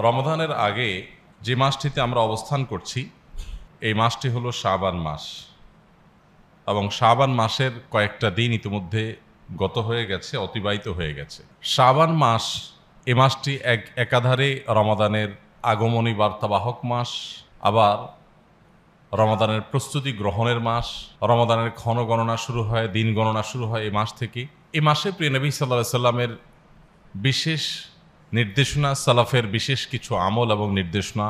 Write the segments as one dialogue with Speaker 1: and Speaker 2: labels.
Speaker 1: রমজানের আগে যে মাসটিতে আমরা অবস্থান করছি এই মাসটি হলো শাবান মাস এবং শাবান মাসের কয়েকটা দিন ইতিমধ্যে গত হয়ে গেছে, অতিবাহিত হয়ে গেছে। শাবান মাস, এ মাসটি একাধারে রমাদানের আগমনী বার্তাবাহক মাস, আবার রমাদানের প্রস্তুতি গ্রহণের মাস। রমাদানের ক্ষণ গণনা শুরু হয়, দিন গণনা শুরু হয় এই মাস থেকে। এই মাসে প্রিয় নবী সাল্লাল্লাহু আলাইহি সাল্লামের বিশেষ নির্দেশনা, সালাফের বিশেষ কিছু আমল এবং নির্দেশনা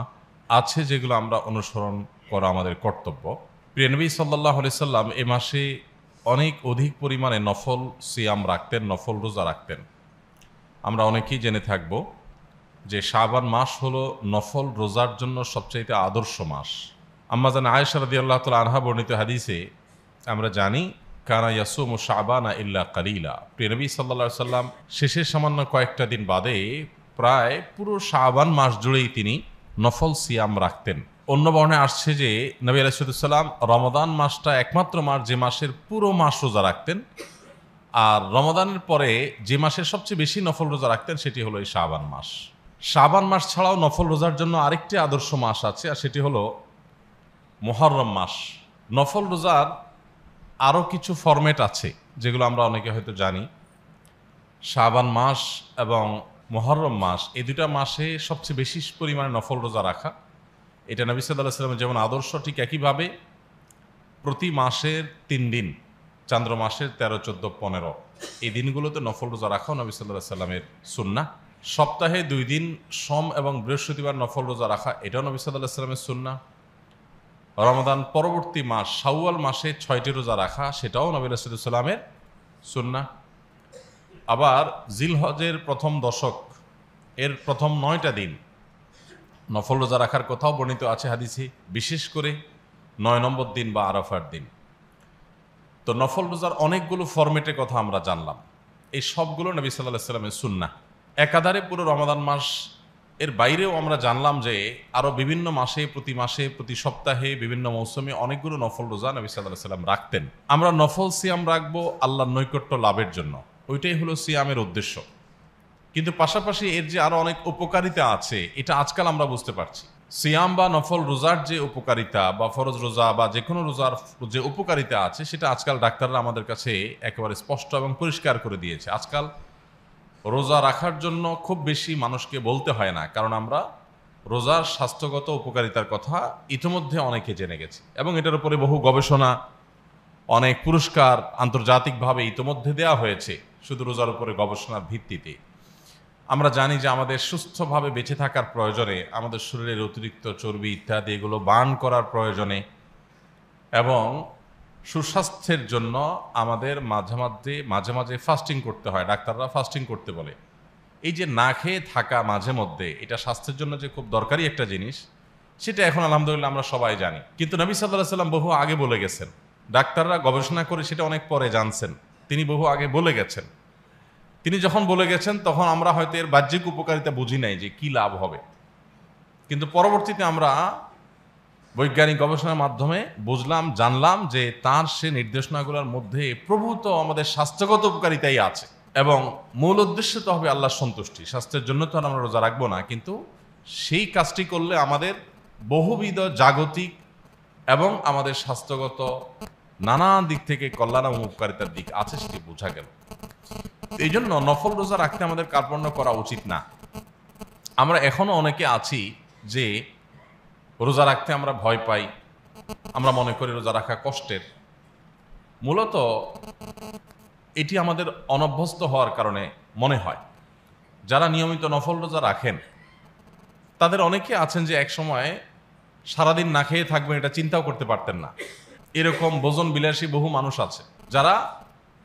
Speaker 1: আছে যেগুলো আমরা অনুসরণ করা আমাদের কর্তব্য। প্রিয় নবী সাল্লাল্লাহু আলাইহি সাল্লাম এ মাসে অনেক অধিক পরিমাণে নফল সিয়াম রাখতেন, নফল রোজা রাখতেন। আমরা অনেকেই জেনে থাকব যে শাবান মাস হলো নফল রোজার জন্য সবচাইতে আদর্শ মাস। আম্মা জান আয়েশা রাদিয়াল্লাহু তাআলা আনহা বর্ণিত হাদিসে আমরা জানি, কানা ইয়াসুমু শাবানা ইল্লা কালিলা। প্রিয় নবী সাল্লাল্লাহু আলাইহি সাল্লাম শেষের সামান্য কয়েকটা দিন বাদে প্রায় পুরো শাবান মাস জুড়েই তিনি নফল সিয়াম রাখতেন। অন্য বর্ণে আসছে যে নবী আলাইহিস সালাম রমাদান মাসটা একমাত্র মাস যে মাসের পুরো মাস রোজা রাখতেন, আর রমাদানের পরে যে মাসের সবচেয়ে বেশি নফল রোজা রাখতেন সেটি হলো এই শাবান মাস। শাবান মাস ছাড়াও নফল রোজার জন্য আরেকটি আদর্শ মাস আছে, আর সেটি হলো মুহররম মাস। নফল রোজার আরও কিছু ফরম্যাট আছে যেগুলো আমরা অনেকে হয়তো জানি। শাবান মাস এবং মুহররম মাস, এই দুটা মাসে সবচেয়ে বেশি পরিমাণে নফল রোজা রাখা, এটা নবী সাল্লাল্লাহু আলাইহি ওয়াসাল্লামের যেমন আদর্শ, ঠিক একইভাবে প্রতি মাসের 3 দিন, চান্দ্র মাসের 13, 14, 15 এই দিনগুলোতে নফল রোজা রাখাও নবী সাল্লাল্লাহু আলাইহি ওয়াসাল্লামের সুন্নাহ। সপ্তাহে 2 দিন, সোম এবং বৃহস্পতিবার নফল রোজা রাখা, এটাও নবী সাল্লাল্লাহু আলাইহি ওয়াসাল্লামের সুন্নাহ। রমাদান পরবর্তী মাস শাওয়াল মাসে 6টি রোজা রাখা, সেটাও নবী সাল্লাল্লাহু আলাইহি ওয়াসাল্লামের সুন্নাহ। আবার জিলহজের প্রথম দশক এর প্রথম 9টা দিন নফল রোজা রাখার কথাও বর্ণিত আছে হাদিসে, বিশেষ করে 9 নম্বর দিন বা আরাফার দিন। তো নফল রোজার অনেকগুলো ফরম্যাটের কথা আমরা জানলাম, এই সবগুলো নবী সাল্লাল্লাহু আলাইহি ওয়াসাল্লামের সুন্নাহ। একাধারে পুরো রমাদান মাস এর বাইরেও আমরা জানলাম যে আরও বিভিন্ন মাসে, প্রতি সপ্তাহে, বিভিন্ন মৌসুমে অনেকগুলো নফল রোজা নবী সাল্লাল্লাহু আলাইহি ওয়াসাল্লাম রাখতেন। আমরা নফল সিয়াম রাখবো আল্লাহর নৈকট্য লাভের জন্য, ওইটাই হলো সিয়ামের উদ্দেশ্য। কিন্তু পাশাপাশি এর যে আরো অনেক উপকারিতা আছে, এটা আজকাল আমরা বুঝতে পারছি। সিয়াম বা নফল রোজার যে উপকারিতা, বা ফরজ রোজা বা যে কোনো রোজার যে উপকারিতা আছে, সেটা আজকাল ডাক্তাররা আমাদের কাছে একেবারে স্পষ্ট এবং পরিষ্কার করে দিয়েছে। আজকাল রোজা রাখার জন্য খুব বেশি মানুষকে বলতে হয় না, কারণ আমরা রোজার স্বাস্থ্যগত উপকারিতার কথা ইতিমধ্যে অনেকে জেনে গেছি, এবং এটার উপরে বহু গবেষণা, অনেক পুরস্কার আন্তর্জাতিকভাবে ইতিমধ্যে দেওয়া হয়েছে শুধু রোজার উপরে গবেষণার ভিত্তিতে। আমরা জানি যে আমাদের সুস্থভাবে বেঁচে থাকার প্রয়োজনে, আমাদের শরীরের অতিরিক্ত চর্বি ইত্যাদি এগুলো বার্ন করার প্রয়োজনে, এবং সুস্বাস্থ্যের জন্য আমাদের মাঝে মাঝে ফাস্টিং করতে হয়। ডাক্তাররা ফাস্টিং করতে বলে। এই যে না খেয়ে থাকা মাঝে মধ্যে, এটা স্বাস্থ্যের জন্য যে খুব দরকারি একটা জিনিস, সেটা এখন আলহামদুলিল্লাহ আমরা সবাই জানি। কিন্তু নবী সাল্লাল্লাহু আলাইহি সাল্লাম বহু আগে বলে গেছেন। ডাক্তাররা গবেষণা করে সেটা অনেক পরে জানছেন, তিনি বহু আগে বলে গেছেন। তিনি যখন বলে গেছেন তখন আমরা হয়তো এর বাহ্যিক উপকারিতা বুঝি নাই যে কি লাভ হবে, কিন্তু পরবর্তীতে আমরা বৈজ্ঞানিক গবেষণার মাধ্যমে বুঝলাম, জানলাম যে তার সে নির্দেশনাগুলোর মধ্যে প্রভূত আমাদের স্বাস্থ্যগত উপকারিতাই আছে। এবং মূল উদ্দেশ্য তো হবে আল্লাহর সন্তুষ্টি। স্বাস্থ্যের জন্য তো আমরা রোজা রাখবো না, কিন্তু সেই কাজটি করলে আমাদের বহুবিধ জাগতিক এবং আমাদের স্বাস্থ্যগত নানা দিক থেকে কল্যাণ এবং উপকারিতার দিক আছে, সেটি বোঝা গেল। এই জন্য নফল রোজা রাখতে আমাদের কার্পণ্য করা উচিত না। আমরা এখনো অনেকে আছি যে রোজা রাখতে আমরা ভয় পাই, আমরা মনে করি রোজা রাখা কষ্টের। মূলত এটি আমাদের অনভ্যস্ত হওয়ার কারণে মনে হয়। যারা নিয়মিত নফল রোজা রাখেন তাদের অনেকে আছেন যে এক সময় সারাদিন না খেয়ে থাকবেন, এটা চিন্তাও করতে পারতেন না। এরকম ভোজন বিলাসী বহু মানুষ আছে যারা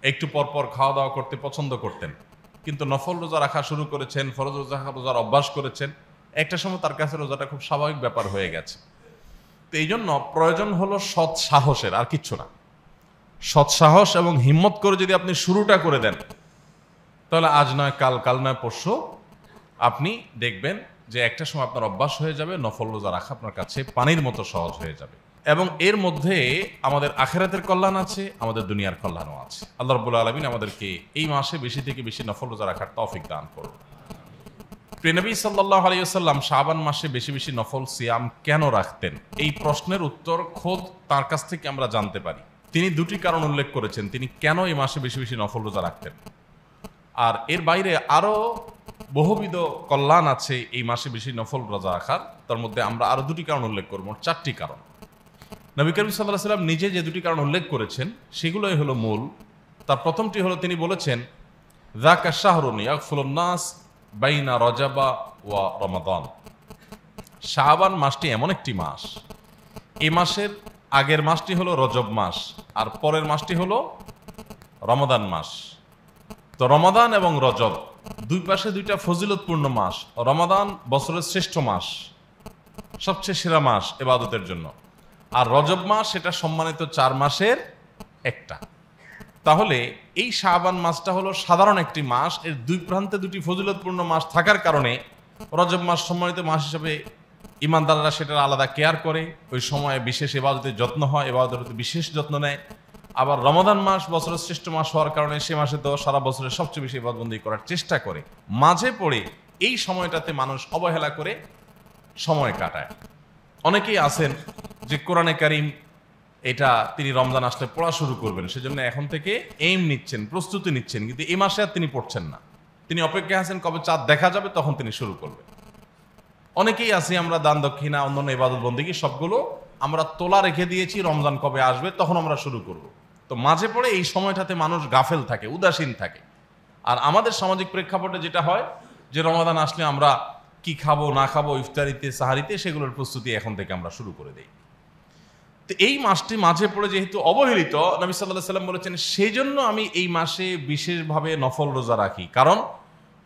Speaker 1: একটু পরপর খাওয়া দাওয়া করতে পছন্দ করতেন, কিন্তু নফল রোজা রাখা শুরু করেছেন, ফরজ রোজার অভ্যাস করেছেন, একটা সময় তার কাছে রোজাটা খুব স্বাভাবিক ব্যাপার হয়ে গেছে। তো এই জন্য প্রয়োজন হলো সৎ সাহসের, আর কিচ্ছু না। সৎ সাহস এবং হিম্মত করে যদি আপনি শুরুটা করে দেন, তাহলে আজ নয় কাল, কাল নয় পরশু আপনি দেখবেন যে একটা সময় আপনার অভ্যাস হয়ে যাবে, নফল রোজা রাখা আপনার কাছে পানির মতো সহজ হয়ে যাবে। এবং এর মধ্যে আমাদের আখিরাতের কল্যাণ আছে, আমাদের দুনিয়ার কল্যাণও আছে। আল্লাহ রাব্বুল আলামিন আমাদেরকে এই মাসে বেশি থেকে বেশি নফল রোজা রাখার তৌফিক দান করুন। প্রিয়নবী সাল্লাল্লাহু আলাইহি ওয়াসাল্লাম শাবান মাসে বেশি বেশি নফল সিয়াম কেন রাখতেন? এই প্রশ্নের উত্তর খোদ তার কাছ থেকে আমরা জানতে পারি। তিনি দুটি কারণ উল্লেখ করেছেন তিনি কেন এই মাসে বেশি বেশি নফল রোজা রাখতেন। আর এর বাইরে আরও বহুবিধ কল্যাণ আছে এই মাসে বেশি নফল রোজা রাখার। তার মধ্যে আমরা আরও দুটি কারণ উল্লেখ করব, চারটি কারণ। নবী করিম সাল্লাল্লাহু আলাইহি ওয়াসাল্লাম নিজে যে দুটি কারণ উল্লেখ করেছেন সেগুলোই হলো মূল। তার প্রথমটি হলো তিনি বলেছেন, যাকা শাহরুন ইয়াগফুলুন নাস বাইনা রজাবা ওয়া রমাদান। শাবান মাসটি এমন একটি মাস, এই মাসের আগের মাসটি হলো রজব মাস আর পরের মাসটি হলো রমাদান মাস। তো রমাদান এবং রজব দুই পাশে দুইটা ফজিলতপূর্ণ মাস। রমাদান বছরের শ্রেষ্ঠ মাস, সবচেয়ে সেরা মাস ইবাদতের জন্য, আর রজব মাস সেটা সম্মানিত 4 মাসের একটা। তাহলে এই শাবান মাসটা হলো সাধারণ একটি মাস, এর দুই প্রান্তে দুটি ফজিলতপূর্ণ মাস থাকার কারণে রজব মাস সম্মানিত মাস হিসেবে ইমানদাররা সেটার আলাদা কেয়ার করে, ওই সময়ে বিশেষ ইবাদতের যত্ন হয়, ইবাদতের বিশেষ যত্ন নেয়। আবার রমাদান মাস বছরের শ্রেষ্ঠ মাস হওয়ার কারণে সে মাসে তো সারা বছরের সবচেয়ে বেশি ইবাদতবন্দি করার চেষ্টা করে। মাঝে পড়ে এই সময়টাতে মানুষ অবহেলা করে সময় কাটায়। অনেকেই আছেন যে কোরআনে কারিম এটা তিনি রমজান আসলে পড়া শুরু করবেন, সেজন্য এখন থেকে এইম নিচ্ছেন, প্রস্তুতি নিচ্ছেন, কিন্তু এই মাসে আর তিনি পড়ছেন না। তিনি অপেক্ষা আছেন কবে চাঁদ দেখা যাবে তখন তিনি শুরু করবেন। অনেকেই আছি আমরা দান দক্ষিণা অন্যান্য ইবাদত বন্দেগী সবগুলো আমরা তোলা রেখে দিয়েছি, রমজান কবে আসবে তখন আমরা শুরু করব। তো মাঝে পড়ে এই সময়টাতে মানুষ গাফেল থাকে, উদাসীন থাকে। আর আমাদের সামাজিক প্রেক্ষাপটে যেটা হয় যে রমাদান আসলে আমরা কি খাবো না খাবো, ইফতারিতে সাহারিতে সেগুলোর প্রস্তুতি এখন থেকে আমরা শুরু করে দেই। তো এই মাসটি মাঝে পড়ে যেহেতু অবহেলিত, নবী সাল্লাল্লাহু আলাইহি ওয়াসাল্লাম বলেছেন সেই জন্য আমি এই মাসে বিশেষভাবে নফল রোজা রাখি। কারণ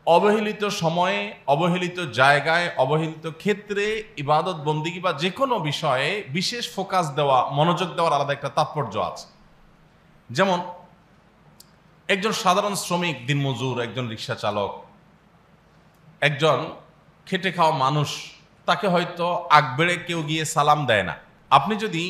Speaker 1: অবহেলিত সময়ে, অবহেলিত জায়গায়, অবহেলিত ক্ষেত্রে ইবাদত বন্দিগি বা যে কোনো বিষয়ে বিশেষ ফোকাস দেওয়া, মনোযোগ দেওয়ার আলাদা একটা তাৎপর্য আছে। যেমন একজন সাধারণ শ্রমিক, দিনমজুর, একজন রিক্সা চালক, একজন খেটে খাওয়া মানুষ, তাকে হয়তো আগ বেড়ে কেউ গিয়ে সালাম দেয় না। আপনি যদি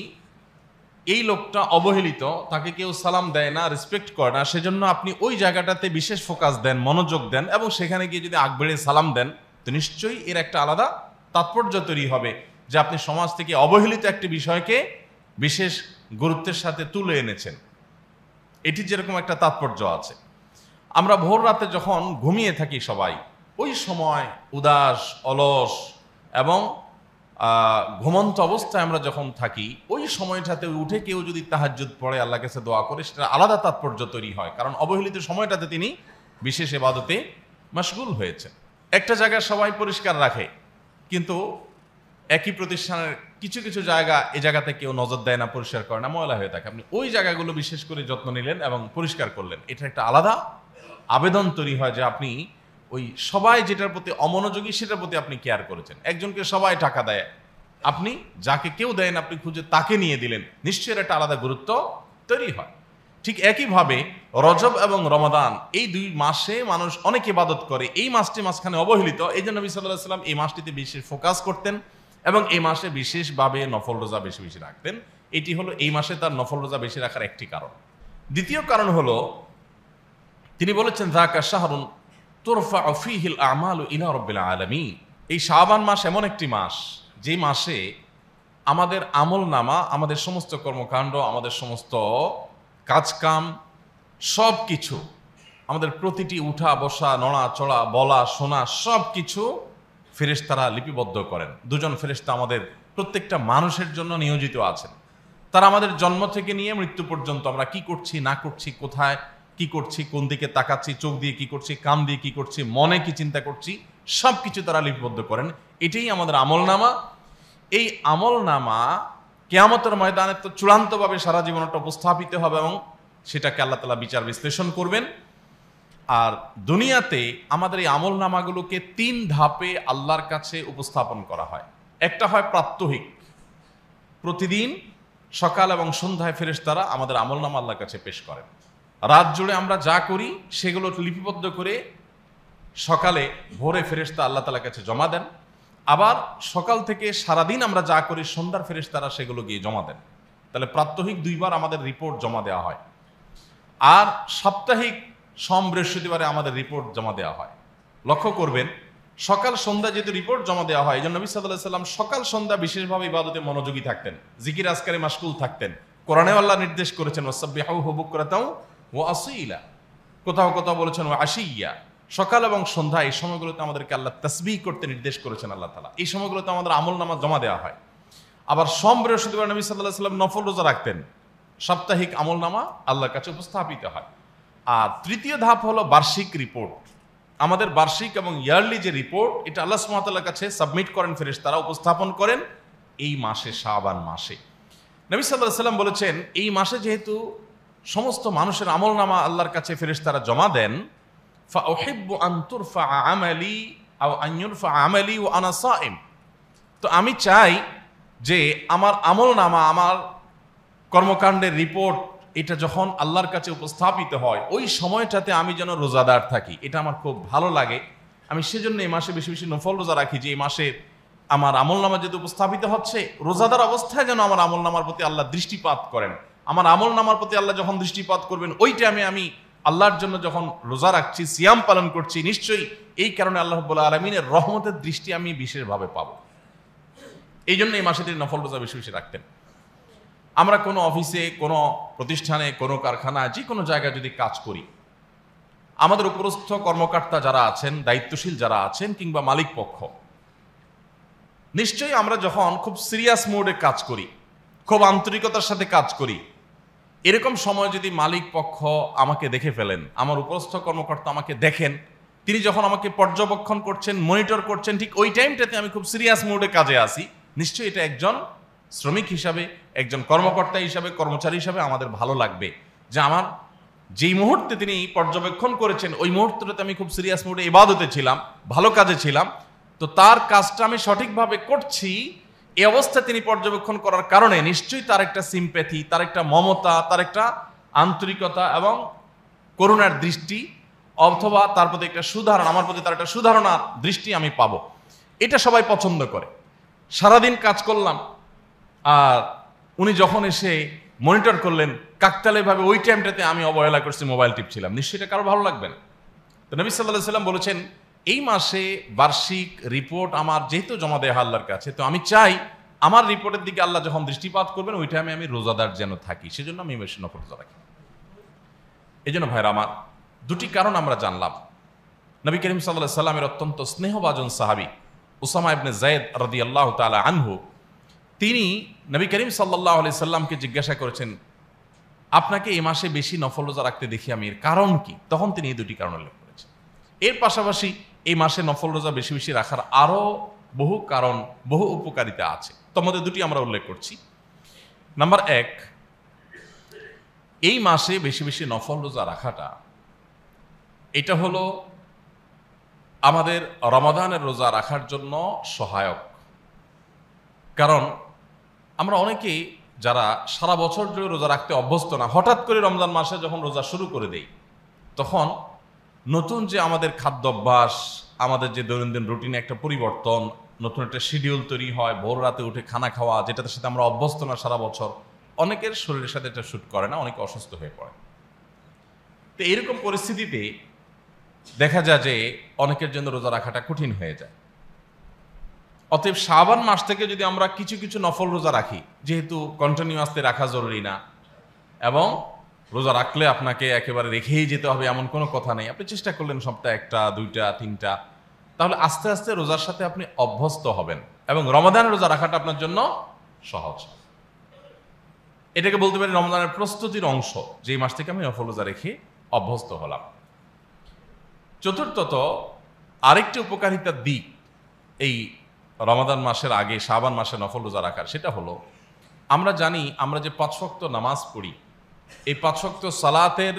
Speaker 1: এই লোকটা অবহেলিত, তাকে কেউ সালাম দেয় না, রেসপেক্ট করে না, সেজন্য আপনি ওই জায়গাটাতে বিশেষ ফোকাস দেন, মনোযোগ দেন এবং সেখানে গিয়ে যদি আগ বেড়ে সালাম দেন, তো নিশ্চয়ই এর একটা আলাদা তাৎপর্য তৈরি হবে যে আপনি সমাজ থেকে অবহেলিত একটি বিষয়কে বিশেষ গুরুত্বের সাথে তুলে এনেছেন। এটি যেরকম একটা তাৎপর্য আছে। আমরা ভোর রাতে যখন ঘুমিয়ে থাকি সবাই, ওই সময় উদাস, অলস এবং ঘুমন্ত অবস্থায় আমরা যখন থাকি, ওই সময়টাতে উঠে কেউ যদি তাহাজ্জুদ পড়ে, আল্লাহর কাছে দোয়া করে, সেটা আলাদা তাৎপর্য তৈরি হয়। কারণ অবহেলিত সময়টাতে তিনি বিশেষ ইবাদতে মশগুল হয়েছেন। একটা জায়গা সবাই পরিষ্কার রাখে, কিন্তু একই প্রতিষ্ঠানের কিছু কিছু জায়গা, এই জায়গাতে কেউ নজর দেয় না, পরিষ্কার করে না, ময়লা হয়ে থাকে। আপনি ওই জায়গাগুলো বিশেষ করে যত্ন নিলেন এবং পরিষ্কার করলেন, এটা একটা আলাদা আবেদন তৈরি হয় যে আপনি ওই সবাই যেটার প্রতি অমনোযোগী সেটার প্রতি আপনি কেয়ার করেছেন। একজনকে সবাই টাকা দেয়, আপনি যাকে কেউ দেন আপনি খুঁজে তাকে নিয়ে দিলেন, নিশ্চয়ই একটা আলাদা গুরুত্ব তৈরি হয়। ঠিক একইভাবে রজব এবং রমাদান এই দুই মাসে মানুষ অনেক ইবাদত করে, এই মাসটি মাঝখানে অবহেলিত। এই জন্য নবী সাল্লাল্লাহু আলাইহি ওয়াসাল্লাম এই মাসটিতে বিশেষ ফোকাস করতেন এবং এই মাসে বিশেষভাবে নফল রোজা বেশি বেশি রাখতেন। এটি হলো এই মাসে তার নফল রোজা বেশি রাখার একটি কারণ। দ্বিতীয় কারণ হলো তিনি বলেছেন, যাকা শাহরুন তুরফাউ ফীহিল আমালু ইলা রাব্বিল আলামিন। এই শাবান মাস এমন একটি মাস যে মাসে আমাদের আমল নামা, আমাদের সমস্ত কর্মকাণ্ড, আমাদের সমস্ত কাজকাম, সব কিছু, আমাদের প্রতিটি উঠা বসা, নড়া চড়া, বলা শোনা, সব কিছু ফেরেশতারা লিপিবদ্ধ করেন। দুজন ফেরেশতা আমাদের প্রত্যেকটা মানুষের জন্য নিয়োজিত আছেন। তারা আমাদের জন্ম থেকে নিয়ে মৃত্যু পর্যন্ত আমরা কি করছি না করছি, কোথায় কি করছি, কোন দিকে তাকাচ্ছি, চোখ দিয়ে কি করছি, কান দিয়ে কি করছি, মনে কি চিন্তা করছি, সব কিছু তারা লিপিবদ্ধ করেন। এটাই আমাদের আমলনামা। এই আমলনামা কিয়ামতের ময়দানে তো চূড়ান্তভাবে সারা জীবনটা উপস্থাপিত হবে এবং সেটাকে আল্লাহ তাআলা বিচার বিশ্লেষণ করবেন। আর দুনিয়াতে আমাদের এই আমলনামাগুলোকে 3 ধাপে আল্লাহর কাছে উপস্থাপন করা হয়। একটা হয় প্রাত্যহিক, প্রতিদিন সকাল এবং সন্ধ্যায় ফেরেশতারা আমাদের আমলনামা আল্লাহর কাছে পেশ করেন। রাত জুড়ে আমরা যা করি সেগুলো লিপিবদ্ধ করে সকালে ভোরে ফেরেশতা আল্লাহ তাআলার কাছে জমা দেন। আবার সকাল থেকে সারাদিন আমরা যা করি সন্ধ্যার ফেরেশতারা সেগুলো গিয়ে জমা দেন। তাহলে প্রাত্যহিক 2 বার আমাদের রিপোর্ট জমা দেওয়া হয়, আর সাপ্তাহিক সোম বৃহস্পতিবারে আমাদের রিপোর্ট জমা দেওয়া হয়। লক্ষ্য করবেন সকাল সন্ধ্যা যেহেতু রিপোর্ট জমা দেওয়া হয়, এই জন্য নবী সাল্লাল্লাহু আলাইহি সাল্লাম সকাল সন্ধ্যা বিশেষভাবে ইবাদতে মনোযোগী থাকতেন, জিকির আজকারে মাশগুল থাকতেন। কোরআনেও আল্লাহ নির্দেশ করেছেন ওয়াসাব্বিহুহু বুকরাতাও ওয়া আসীলা, কোথাও কোথাও বলেছেন ওয়া আশিয়া। সকাল এবং সন্ধ্যা এই সময়গুলোতে আমাদেরকে আল্লাহ তাসবিহ করতে নির্দেশ করেছেন আল্লাহ তাআলা। এই সময়গুলোতে আমাদের আমলনামা জমা দেওয়া হয়। আবার সোম বৃহস্পতিবার নবী সাল্লাল্লাহু আলাইহি সাল্লাম নফল রোজা রাখতেন, সাপ্তাহিক আমলনামা আল্লাহর কাছে উপস্থাপিত হয়। আর তৃতীয় ধাপ হলো বার্ষিক রিপোর্ট। আমাদের বার্ষিক এবং ইয়ারলি যে রিপোর্ট, এটা আল্লাহ সুবহানাহু ওয়া তাআলার কাছে সাবমিট করেন ফেরেশতারা, উপস্থাপন করেন এই মাসে, শাবান মাসে। নবী সাল্লাল্লাহু আলাইহি সাল্লাম বলেছেন এই মাসে যেহেতু সমস্ত মানুষের আমলনামা আল্লাহর কাছে ফেরেশতারা জমা দেন, ফাউহিব্বু আন তুরফা আমালি আও আন ইউরফা আমালি ওয়া আনা সাইম। তো আমি চাই যে আমার আমলনামা, আমার কর্মকাণ্ডের রিপোর্ট, এটা যখন আল্লাহর কাছে উপস্থাপিত হয় ওই সময়টাতে আমি যেন রোজাদার থাকি, এটা আমার খুব ভালো লাগে। আমি সেজন্য এই মাসে বেশি বেশি নফল রোজা রাখি, যে এই মাসে আমার আমলনামা যেহেতু উপস্থাপিত হচ্ছে, রোজাদার অবস্থায় যেন আমার আমলনামার প্রতি আল্লাহ দৃষ্টিপাত করেন। আমার আমলনামার প্রতি আল্লাহ যখন দৃষ্টিপাত করবেন, ওই টাইমে আমি আল্লাহর জন্য যখন রোজা রাখছি, সিয়াম পালন করছি, নিশ্চয়ই এই কারণে আল্লাহ রাব্বুল আলামিনের রহমতের দৃষ্টি আমি বিশেষভাবে পাবো। এই জন্য এই মাসে তিনি নফল রোজা বেশি বেশি রাখতেন। আমরা কোনো অফিসে, কোনো প্রতিষ্ঠানে, কোনো কারখানায়, যে কোনো জায়গায় যদি কাজ করি, আমাদের উপরস্থ কর্মকর্তা যারা আছেন, দায়িত্বশীল যারা আছেন, কিংবা মালিক পক্ষ, নিশ্চয়ই আমরা যখন খুব সিরিয়াস মোডে কাজ করি, খুব আন্তরিকতার সাথে কাজ করি, এরকম সময় যদি মালিক পক্ষ আমাকে দেখে ফেলেন, আমার উপরস্থ কর্মকর্তা আমাকে দেখেন, তিনি যখন আমাকে পর্যবেক্ষণ করছেন, মনিটর করছেন, ঠিক ওই টাইমটাতে আমি খুব সিরিয়াস মোডে কাজে আসি, নিশ্চয়ই এটা একজন শ্রমিক হিসাবে, একজন কর্মকর্তা হিসাবে, কর্মচারী হিসাবে আমাদের ভালো লাগবে যে আমার যেই মুহূর্তে তিনি পর্যবেক্ষণ করেছেন ওই মুহূর্তটাতে আমি খুব সিরিয়াস মোডে ইবাদতে ছিলাম, ভালো কাজে ছিলাম, তো তার কাজটা আমি সঠিকভাবে করছি, এই অবস্থা তিনি পর্যবেক্ষণ করার কারণে নিশ্চয়ই তার একটা সিম্প্যাথি, তার একটা মমতা, তার একটা আন্তরিকতা এবং করুণার দৃষ্টি, অথবা তার প্রতি একটা সুধারণা, আমার প্রতি তার একটা সুধারণার দৃষ্টি আমি পাবো। এটা সবাই পছন্দ করে। সারাদিন কাজ করলাম, আর উনি যখন এসে মনিটর করলেন কাকতালীয়ভাবে, ওই টাইমটাতে আমি অবহেলা করছি, মোবাইল টিপছিলাম, নিশ্চয়ই এটা কারো ভালো লাগবে না। তো নবী সাল্লাল্লাহু আলাইহি সাল্লাম বলেছেন এই মাসে বার্ষিক রিপোর্ট আমার যেহেতু জমা দেওয়া আল্লাহর কাছে, তো আমি চাই আমার রিপোর্টের দিকে আল্লাহ যখন দৃষ্টিপাত করবেন ওই টাইমে আমি রোজাদার যেন থাকি, সেজন্য আমি বেশি নফল রোজা রাখি। এই জন্য ভাইরা আমার, দুটি কারণ আমরা জানলাম। নবী করিম সাল্লাল্লাহু আলাইহি সাল্লামের অত্যন্ত স্নেহভাজন সাহাবী উসামা ইবনে যায়েদ রাদিয়াল্লাহু তাআলা আনহু, তিনি নবী করিম সাল্লাল্লাহু আলাইহি সাল্লামকে জিজ্ঞাসা করেছেন, আপনাকে এই মাসে বেশি নফল রোজা রাখতে দেখি আমি, এর কারণ কি? তখন তিনি এই দুটি কারণ উল্লেখ করেছেন। এর পাশাপাশি এই মাসে নফল রোজা বেশি বেশি রাখার আরো বহু কারণ, বহু উপকারিতা আছে, তার মধ্যে দুটি আমরা উল্লেখ করছি। নাম্বার এক, এই মাসে বেশি বেশি নফল রোজা রাখাটা, এটা হলো আমাদের রমাদানের রোজা রাখার জন্য সহায়ক। কারণ আমরা অনেকেই যারা সারা বছর ধরে রোজা রাখতে অভ্যস্ত না, হঠাৎ করে রমজান মাসে যখন রোজা শুরু করে দেই, তখন নতুন যে আমাদের খাদ্যাভ্যাস, আমাদের যে দৈনন্দিন রুটিনে একটা পরিবর্তন, নতুন একটা শিডিউল তৈরি হয়, ভোর রাতে উঠে খানা খাওয়া, যেটার সাথে আমরা অভ্যস্ত না সারা বছর, অনেকের শরীরের সাথে এটা শুট করে না, অনেকে অসুস্থ হয়ে পড়ে। তো এরকম পরিস্থিতিতে দেখা যায় যে অনেকের জন্য রোজা রাখাটা কঠিন হয়ে যায়। অতএব শাবান মাস থেকে যদি আমরা কিছু কিছু নফল রোজা রাখি, যেহেতু কন্টিনিউয়াসলি রাখা জরুরি না, এবং রোজা রাখলে আপনাকে একেবারে রেখেই যেতে হবে এমন কোনো কথা নেই, আপনি চেষ্টা করলেন সপ্তাহে একটা, দুইটা, তিনটা, তাহলে আস্তে আস্তে রোজার সাথে আপনি অভ্যস্ত হবেন এবং রমাদানের রোজা রাখাটা আপনার জন্য সহজ। এটাকে বলতে পারি রমজানের প্রস্তুতির অংশ, যে মাস থেকে আমি নফল রোজা রেখে অভ্যস্ত হলাম। চতুর্থত, আরেকটি উপকারিতার দিক এই রমাদান মাসের আগে শাবান মাসে নফল রোজা রাখার, সেটা হলো আমরা জানি আমরা যে 5 ওয়াক্ত নামাজ পড়ি, এই 5 ওয়াক্ত সালাতের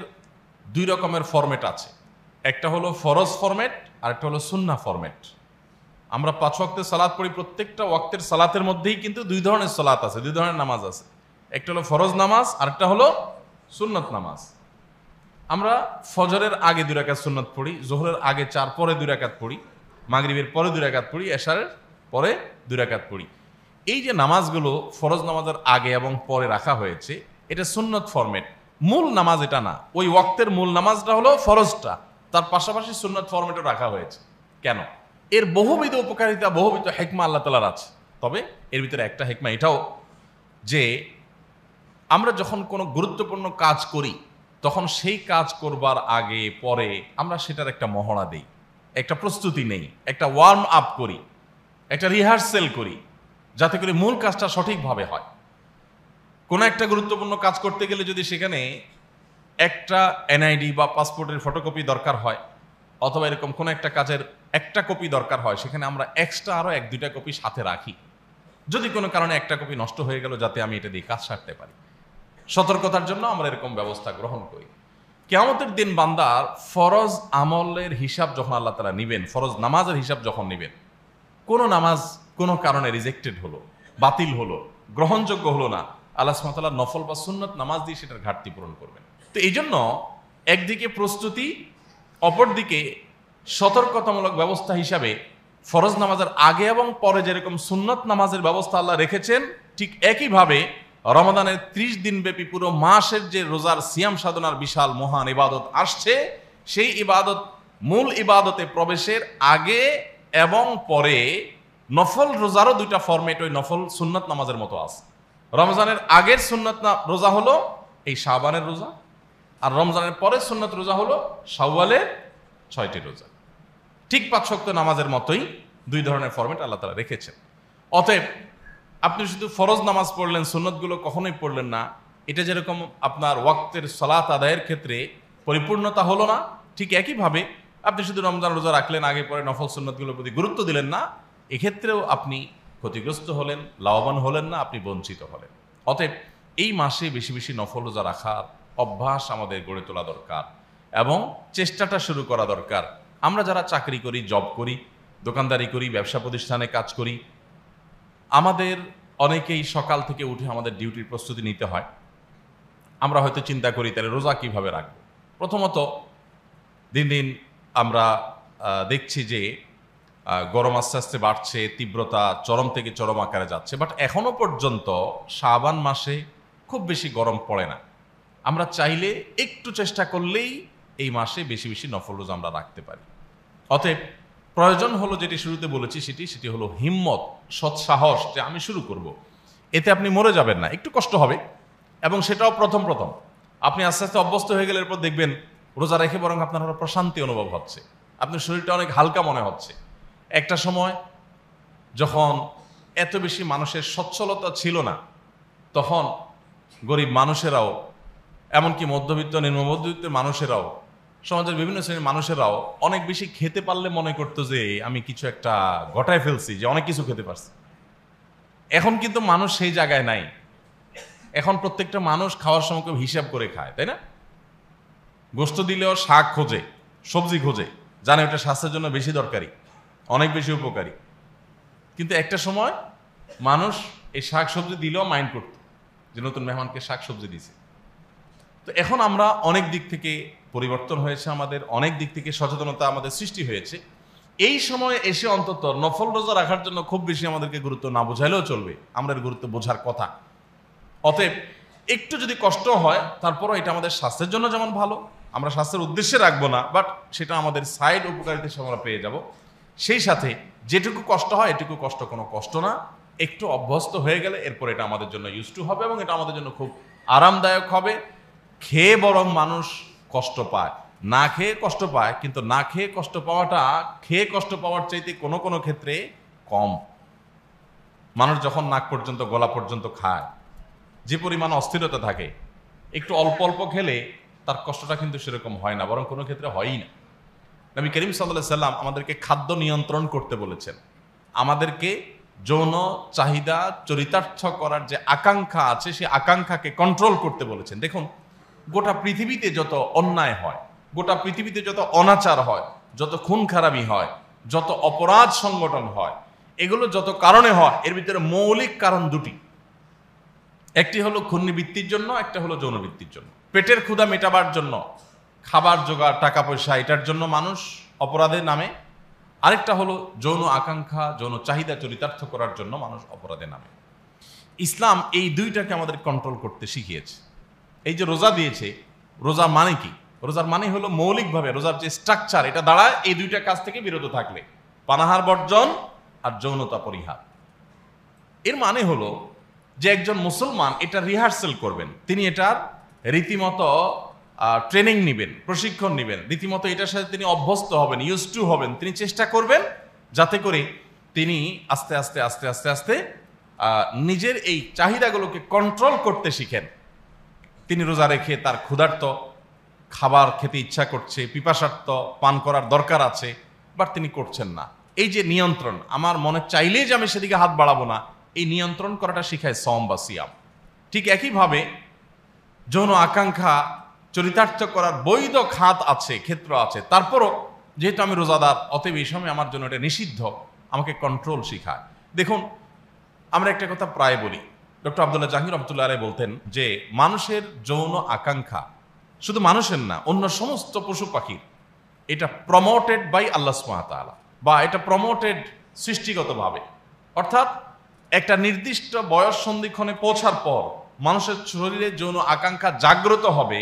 Speaker 1: দুই রকমের ফরম্যাট আছে। একটা হলো ফরজ ফরম্যাট, আর একটা হলো সুন্নাহ ফরম্যাট। আমরা 5 ওয়াক্তের সালাত পড়ি, প্রত্যেকটা ওয়াক্তের সালাতের মধ্যেই কিন্তু দুই ধরনের সালাত আছে, দুই ধরনের নামাজ আছে। একটা হলো ফরজ নামাজ, আর একটা হলো সুন্নত নামাজ। আমরা ফজরের আগে 2 রাকাত সুন্নত পড়ি, যোহরের আগে 4, পরে 2 রাকাত পড়ি, মাগরিবের পরে 2 রাকাত পড়ি, এশারের পরে 2 রাকাত পড়ি। এই যে নামাজগুলো ফরজ নামাজের আগে এবং পরে রাখা হয়েছে, এটা সুন্নত ফরম্যাট, মূল নামাজ এটা না। ওই ওয়াক্তের মূল নামাজটা হলো ফরজটা, তার পাশাপাশি সুন্নত ফরম্যাটও রাখা হয়েছে। কেন? এর বহুবিধ উপকারিতা, বহুবিধ হেকমা আল্লাহ তাআলার আছে। তবে এর ভিতরে একটা হেকমা এটাও যে আমরা যখন কোনো গুরুত্বপূর্ণ কাজ করি তখন সেই কাজ করবার আগে পরে আমরা সেটার একটা মহড়া দেই, একটা প্রস্তুতি নেই, একটা ওয়ার্ম আপ করি, একটা রিহার্সেল করি, যাতে করে মূল কাজটা সঠিকভাবে হয়। কোনো একটা গুরুত্বপূর্ণ কাজ করতে গেলে যদি সেখানে একটা এনআইডি বা পাসপোর্টের ফটোকপি দরকার হয়, অথবা এরকম কোনো একটা কাজের একটা কপি দরকার হয়, সেখানে আমরা এক্সট্রা আরও 1-2টা কপি সাথে রাখি, যদি কোনো কারণে একটা কপি নষ্ট হয়ে গেল যাতে আমি এটা দিয়ে কাজ সারতে পারি। সতর্কতার জন্য আমরা এরকম ব্যবস্থা গ্রহণ করি। কিয়ামতের দিন বান্দার ফরজ আমলের হিসাব যখন আল্লাহ তাআলা নিবেন, ফরজ নামাজের হিসাব যখন নিবেন, কোনো নামাজ কোনো কারণে রিজেক্টেড হলো, বাতিল হলো, গ্রহণযোগ্য হলো না, আল্লাহ সুবহানাহু ওয়া তাআলা নফল বা সুন্নত নামাজ দিয়ে সেটার ঘাটতি পূরণ করবেন। তো এই জন্য একদিকে প্রস্তুতি, অপরদিকে সতর্কতামূলক ব্যবস্থা হিসাবে ফরজ নামাজের আগে এবং পরে যেরকম সুন্নত নামাজের ব্যবস্থা আল্লাহ রেখেছেন, ঠিক একইভাবে রমাদানের 30 দিন ব্যাপী পুরো মাসের যে রোজার সিয়াম সাধনার বিশাল মহান ইবাদত আসছে, সেই ইবাদত মূল ইবাদতে প্রবেশের আগে এবং পরে নফল রোজারও 2টা ফরম্যাট ওই নফল সুন্নত নামাজের মতো আছে। রমজানের আগের সুন্নত রোজা হলো এই শাবানের রোজা, আর রমজানের পরের সুন্নত রোজা হলো শাওয়ালের 6টি রোজা। ঠিক 5 ওয়াক্ত নামাজের মতোই 2 ধরনের ফরম্যাট আল্লাহ তাআলা রেখেছেন। অতএব আপনি শুধু ফরজ নামাজ পড়লেন, সুন্নতগুলো কখনোই পড়লেন না, এটা যেরকম আপনার ওয়াক্তের সালাত আদায়ের ক্ষেত্রে পরিপূর্ণতা হলো না, ঠিক একইভাবে আপনি শুধু রমজান রোজা রাখলেন, আগে পরে নফল সুন্নতগুলোর প্রতি গুরুত্ব দিলেন না, এক্ষেত্রেও আপনি ক্ষতিগ্রস্ত হলেন, লাভবান হলেন না, আপনি বঞ্চিত হলেন। অতএব এই মাসে বেশি বেশি নফল রোজা রাখার অভ্যাস আমাদের গড়ে তোলা দরকার এবং চেষ্টাটা শুরু করা দরকার। আমরা যারা চাকরি করি, জব করি, দোকানদারি করি, ব্যবসা প্রতিষ্ঠানে কাজ করি, আমাদের অনেকেই সকাল থেকে উঠে আমাদের ডিউটির প্রস্তুতি নিতে হয়। আমরা হয়তো চিন্তা করি তাহলে রোজা কিভাবে রাখবো। প্রথমত দিন দিন আমরা দেখছি যে গরম আস্তে আস্তে বাড়ছে, তীব্রতা চরম থেকে চরম আকারে যাচ্ছে, বাট এখনো পর্যন্ত শাবান মাসে খুব বেশি গরম পড়ে না। আমরা চাইলে একটু চেষ্টা করলেই এই মাসে বেশি বেশি নফল রোজা আমরা রাখতে পারি। অতএব প্রয়োজন হলো যেটি শুরুতে বলেছি সেটি হলো হিম্মত, সৎসাহস, যে আমি শুরু করব। এতে আপনি মরে যাবেন না, একটু কষ্ট হবে এবং সেটাও প্রথম প্রথম। আপনি আস্তে আস্তে অভ্যস্ত হয়ে গেলে এরপর দেখবেন রোজা রেখে বরং আপনার আরো প্রশান্তি অনুভব হচ্ছে, আপনার শরীরটা অনেক হালকা মনে হচ্ছে। একটা সময় যখন এত বেশি মানুষের সচ্ছলতা ছিল না, তখন গরিব মানুষেরাও, এমনকি মধ্যবিত্ত নিম্ন মধ্যবিত্তের মানুষেরাও, সমাজের বিভিন্ন শ্রেণীর মানুষেরাও অনেক বেশি খেতে পারলে মনে করতো যে আমি কিছু একটা ঘটায় ফেলছি, যে অনেক কিছু খেতে পারছি। এখন কিন্তু মানুষ সেই জায়গায় নাই। এখন প্রত্যেকটা মানুষ খাওয়ার সময় কেউ হিসাব করে খায়, তাই না? গোশত দিলেও শাক খোঁজে, সবজি খোঁজে, জানে ওটা স্বাস্থ্যের জন্য বেশি দরকারি, অনেক বেশি উপকারী। কিন্তু একটা সময় মানুষ এই শাক সবজি দিলেও মাইন্ড করত যে নতুন মেহমানকে শাক সবজি দিছে। তো এখন আমরা অনেক দিক থেকে পরিবর্তন হয়েছে, আমাদের অনেক দিক থেকে সচেতনতা আমাদের সৃষ্টি হয়েছে। এই সময় এসে অন্তত নফল রোজা রাখার জন্য খুব বেশি আমাদেরকে গুরুত্ব না বোঝাইলেও চলবে, আমরা এর গুরুত্ব বোঝার কথা। অতএব একটু যদি কষ্ট হয়, তারপরও এটা আমাদের স্বাস্থ্যের জন্য যেমন ভালো, আমরা স্বাস্থ্যের উদ্দেশ্যে রাখবো না, বাট সেটা আমাদের সাইড উপকারিতা হিসেবে আমরা পেয়ে যাব। সেই সাথে যেটুকু কষ্ট হয় এটুকু কষ্ট কোনো কষ্ট না, একটু অভ্যস্ত হয়ে গেলে এরপর এটা আমাদের জন্য ইউজ টু হবে এবং এটা আমাদের জন্য খুব আরামদায়ক হবে। খেয়ে বরং মানুষ কষ্ট পায়, না খেয়ে কষ্ট পায়, কিন্তু না খেয়ে কষ্ট পাওয়াটা খেয়ে কষ্ট পাওয়ার চাইতে কোনো কোনো ক্ষেত্রে কম। মানুষ যখন নাক পর্যন্ত, গলা পর্যন্ত খায়, যে পরিমাণ অস্থিরতা থাকে, একটু অল্প অল্প খেলে তার কষ্টটা কিন্তু সেরকম হয় না, বরং কোনো ক্ষেত্রে হয়ই না। নবী করিম সাল্লাল্লাহু আলাইহি সাল্লাম আমাদেরকে খাদ্য নিয়ন্ত্রণ করতে বলেছেন, আমাদেরকে যৌন চাহিদা চরিতার্থ করার যে আকাঙ্ক্ষা আছে সেই আকাঙ্ক্ষাকে কন্ট্রোল করতে বলেছেন। দেখুন, গোটা পৃথিবীতে যত অন্যায় হয়, গোটা পৃথিবীতে যত অনাচার হয়, যত খুন খারাপি হয়, যত অপরাধ সংগঠন হয়, এগুলো যত কারণে হয়, এর ভিতরে মৌলিক কারণ দুটি। একটি হলো ক্ষুণ্ণবৃত্তির জন্য, একটা হলো যৌনবৃত্তির জন্য। পেটের ক্ষুধা মেটাবার জন্য, খাবার জোগাড়, টাকা পয়সা, এটার জন্য মানুষ অপরাধে নামে। আরেকটা হলো যৌন আকাঙ্ক্ষা, যৌন চাহিদা চরিতার্থ করার জন্য মানুষ অপরাধে নামে। ইসলাম এই দুইটাকে আমাদের কন্ট্রোল করতে শিখিয়েছে। এই যে রোজা দিয়েছে, রোজা মানে কি? রোজার মানে হলো মৌলিকভাবে রোজার যে স্ট্রাকচার, এটা দাঁড়ায় এই দুইটা কাজ থেকে বিরত থাকলে। পানাহার বর্জন আর যৌনতা পরিহার। এর মানে হলো যে একজন মুসলমান এটা রিহার্সেল করবেন, তিনি এটার রীতিমতো ট্রেনিং নেবেন, প্রশিক্ষণ নেবেন, রীতিমতো এটার সাথে তিনি অভ্যস্ত হবেন, ইউজ টু হবেন। তিনি চেষ্টা করবেন যাতে করে তিনি আস্তে আস্তে আস্তে আস্তে আস্তে নিজের এই চাহিদাগুলোকে কন্ট্রোল করতে শিখেন। তিনি রোজা রেখে তার ক্ষুধার্ত, খাবার খেতে ইচ্ছা করছে, পিপাসার্ত, পান করার দরকার আছে, বাট তিনি করছেন না। এই যে নিয়ন্ত্রণ, আমার মনে চাইলেই যে আমি সেদিকে হাত বাড়াবো না, এই নিয়ন্ত্রণ করাটা শিখায় সওম বা সিয়াম। ঠিক একইভাবে যৌন আকাঙ্ক্ষা চরিতার্থ করার বৈধ খাত আছে, ক্ষেত্র আছে, তারপরও যেহেতু আমি রোজাদার, অতএব এই সময় আমার জন্য এটা নিষিদ্ধ, আমাকে কন্ট্রোল শিখায়। দেখুন, আমরা একটা কথা প্রায় বলি, ডক্টর আব্দুল্লাহ জাহির রহমতুল্লাহ আলাইহি বলতেন যে মানুষের যৌন আকাঙ্ক্ষা শুধু মানুষের না, অন্য সমস্ত পশু পাখির, এটা প্রমোটেড বাই আল্লাহ সুবহানাহু ওয়া তাআলা, বা এটা প্রমোটেড সৃষ্টিগতভাবে। অর্থাৎ একটা নির্দিষ্ট বয়স সন্ধিক্ষণে পৌঁছার পর মানুষের শরীরে যৌন আকাঙ্ক্ষা জাগ্রত হবে,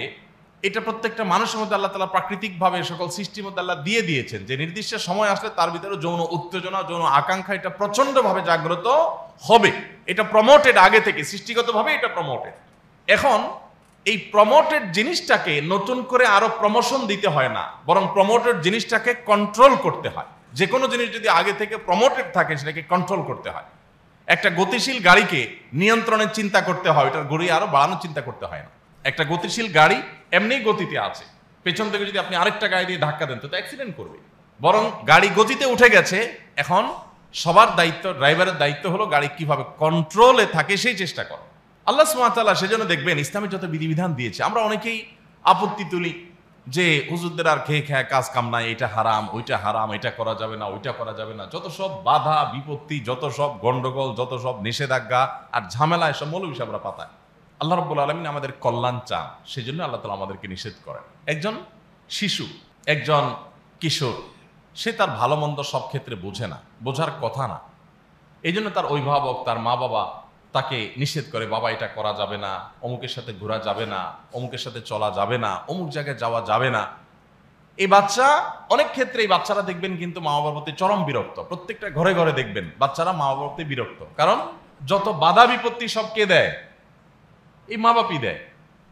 Speaker 1: এটা প্রত্যেকটা মানুষের মধ্যে আল্লাহ তাআলা প্রাকৃতিকভাবে সকল সৃষ্টির মধ্যে আল্লাহ দিয়ে দিয়েছেন যে নির্দিষ্ট সময় আসলে তার ভিতরে যৌন উত্তেজনা, যৌন আকাঙ্ক্ষা এটা প্রচন্ডভাবে জাগ্রত হবে। এটা প্রমোটেড আগে থেকে, সৃষ্টিগতভাবে এটা প্রমোটেড। এখন এই প্রমোটেড জিনিসটাকে নতুন করে আরো প্রমোশন দিতে হয় না, বরং প্রমোটেড জিনিসটাকে কন্ট্রোল করতে হয়। যে কোনো জিনিস যদি আগে থেকে প্রমোটেড থাকে সেটাকে কন্ট্রোল করতে হয়। একটা গতিশীল গাড়িকে নিয়ন্ত্রণের চিন্তা করতে হয়, ওটার গড়ি আরো বাড়ানোর চিন্তা করতে হয় না। একটা গতিশীল গাড়ি এমনি গতিতে আছে, পেছন থেকে যদি আপনি আরেকটা গাড়ি দিয়ে ধাক্কা দেন তো অ্যাক্সিডেন্ট করবে। বরং গাড়ি গতিতে উঠে গেছে, এখন সবার দায়িত্ব, ড্রাইভারের দায়িত্ব হলো গাড়ি কিভাবে কন্ট্রোলে থাকে সেই চেষ্টা করা। আল্লাহ সুবহানাহু ওয়া তাআলা সেজন্য দেখবেন ইসলামে যত বিধিবিধান দিয়েছে, আমরা অনেকেই আপত্তি তুলি যে হুজুরদের আর খেয়ে খেয়ে কাজ কাম নাই, এটা হারাম, ওইটা হারাম, এটা করা যাবে না, ওইটা করা যাবে না, যত সব বাধা বিপত্তি, যত সব গন্ডগোল, যত সব নিষেধাজ্ঞা আর ঝামেলা, এসব মৌলবি সাহেবরা পাতায়। আল্লাহ রাব্বুল আলামিন আমাদের কল্যাণ চান, সেজন্য আল্লাহ তাআলা আমাদেরকে নিষেধ করেন। একজন শিশু, একজন কিশোর, সে তার ভালো মন্দ সব ক্ষেত্রে বোঝে না, বোঝার কথা না। এই জন্য তার অভিভাবক, তার মা বাবা তাকে নিষেধ করে, বাবা এটা করা যাবে না, অমুকের সাথে ঘোরা যাবে না, অমুকের সাথে চলা যাবে না, অমুক জায়গায় যাওয়া যাবে না। এই বাচ্চা, অনেক ক্ষেত্রে এই বাচ্চারা দেখবেন কিন্তু মা বাবার প্রতি চরম বিরক্ত। প্রত্যেকটা ঘরে ঘরে দেখবেন বাচ্চারা মা বাবার প্রতি বিরক্ত, কারণ যত বাধা বিপত্তি সব কে দেয়? এই মা বাপই দেয়।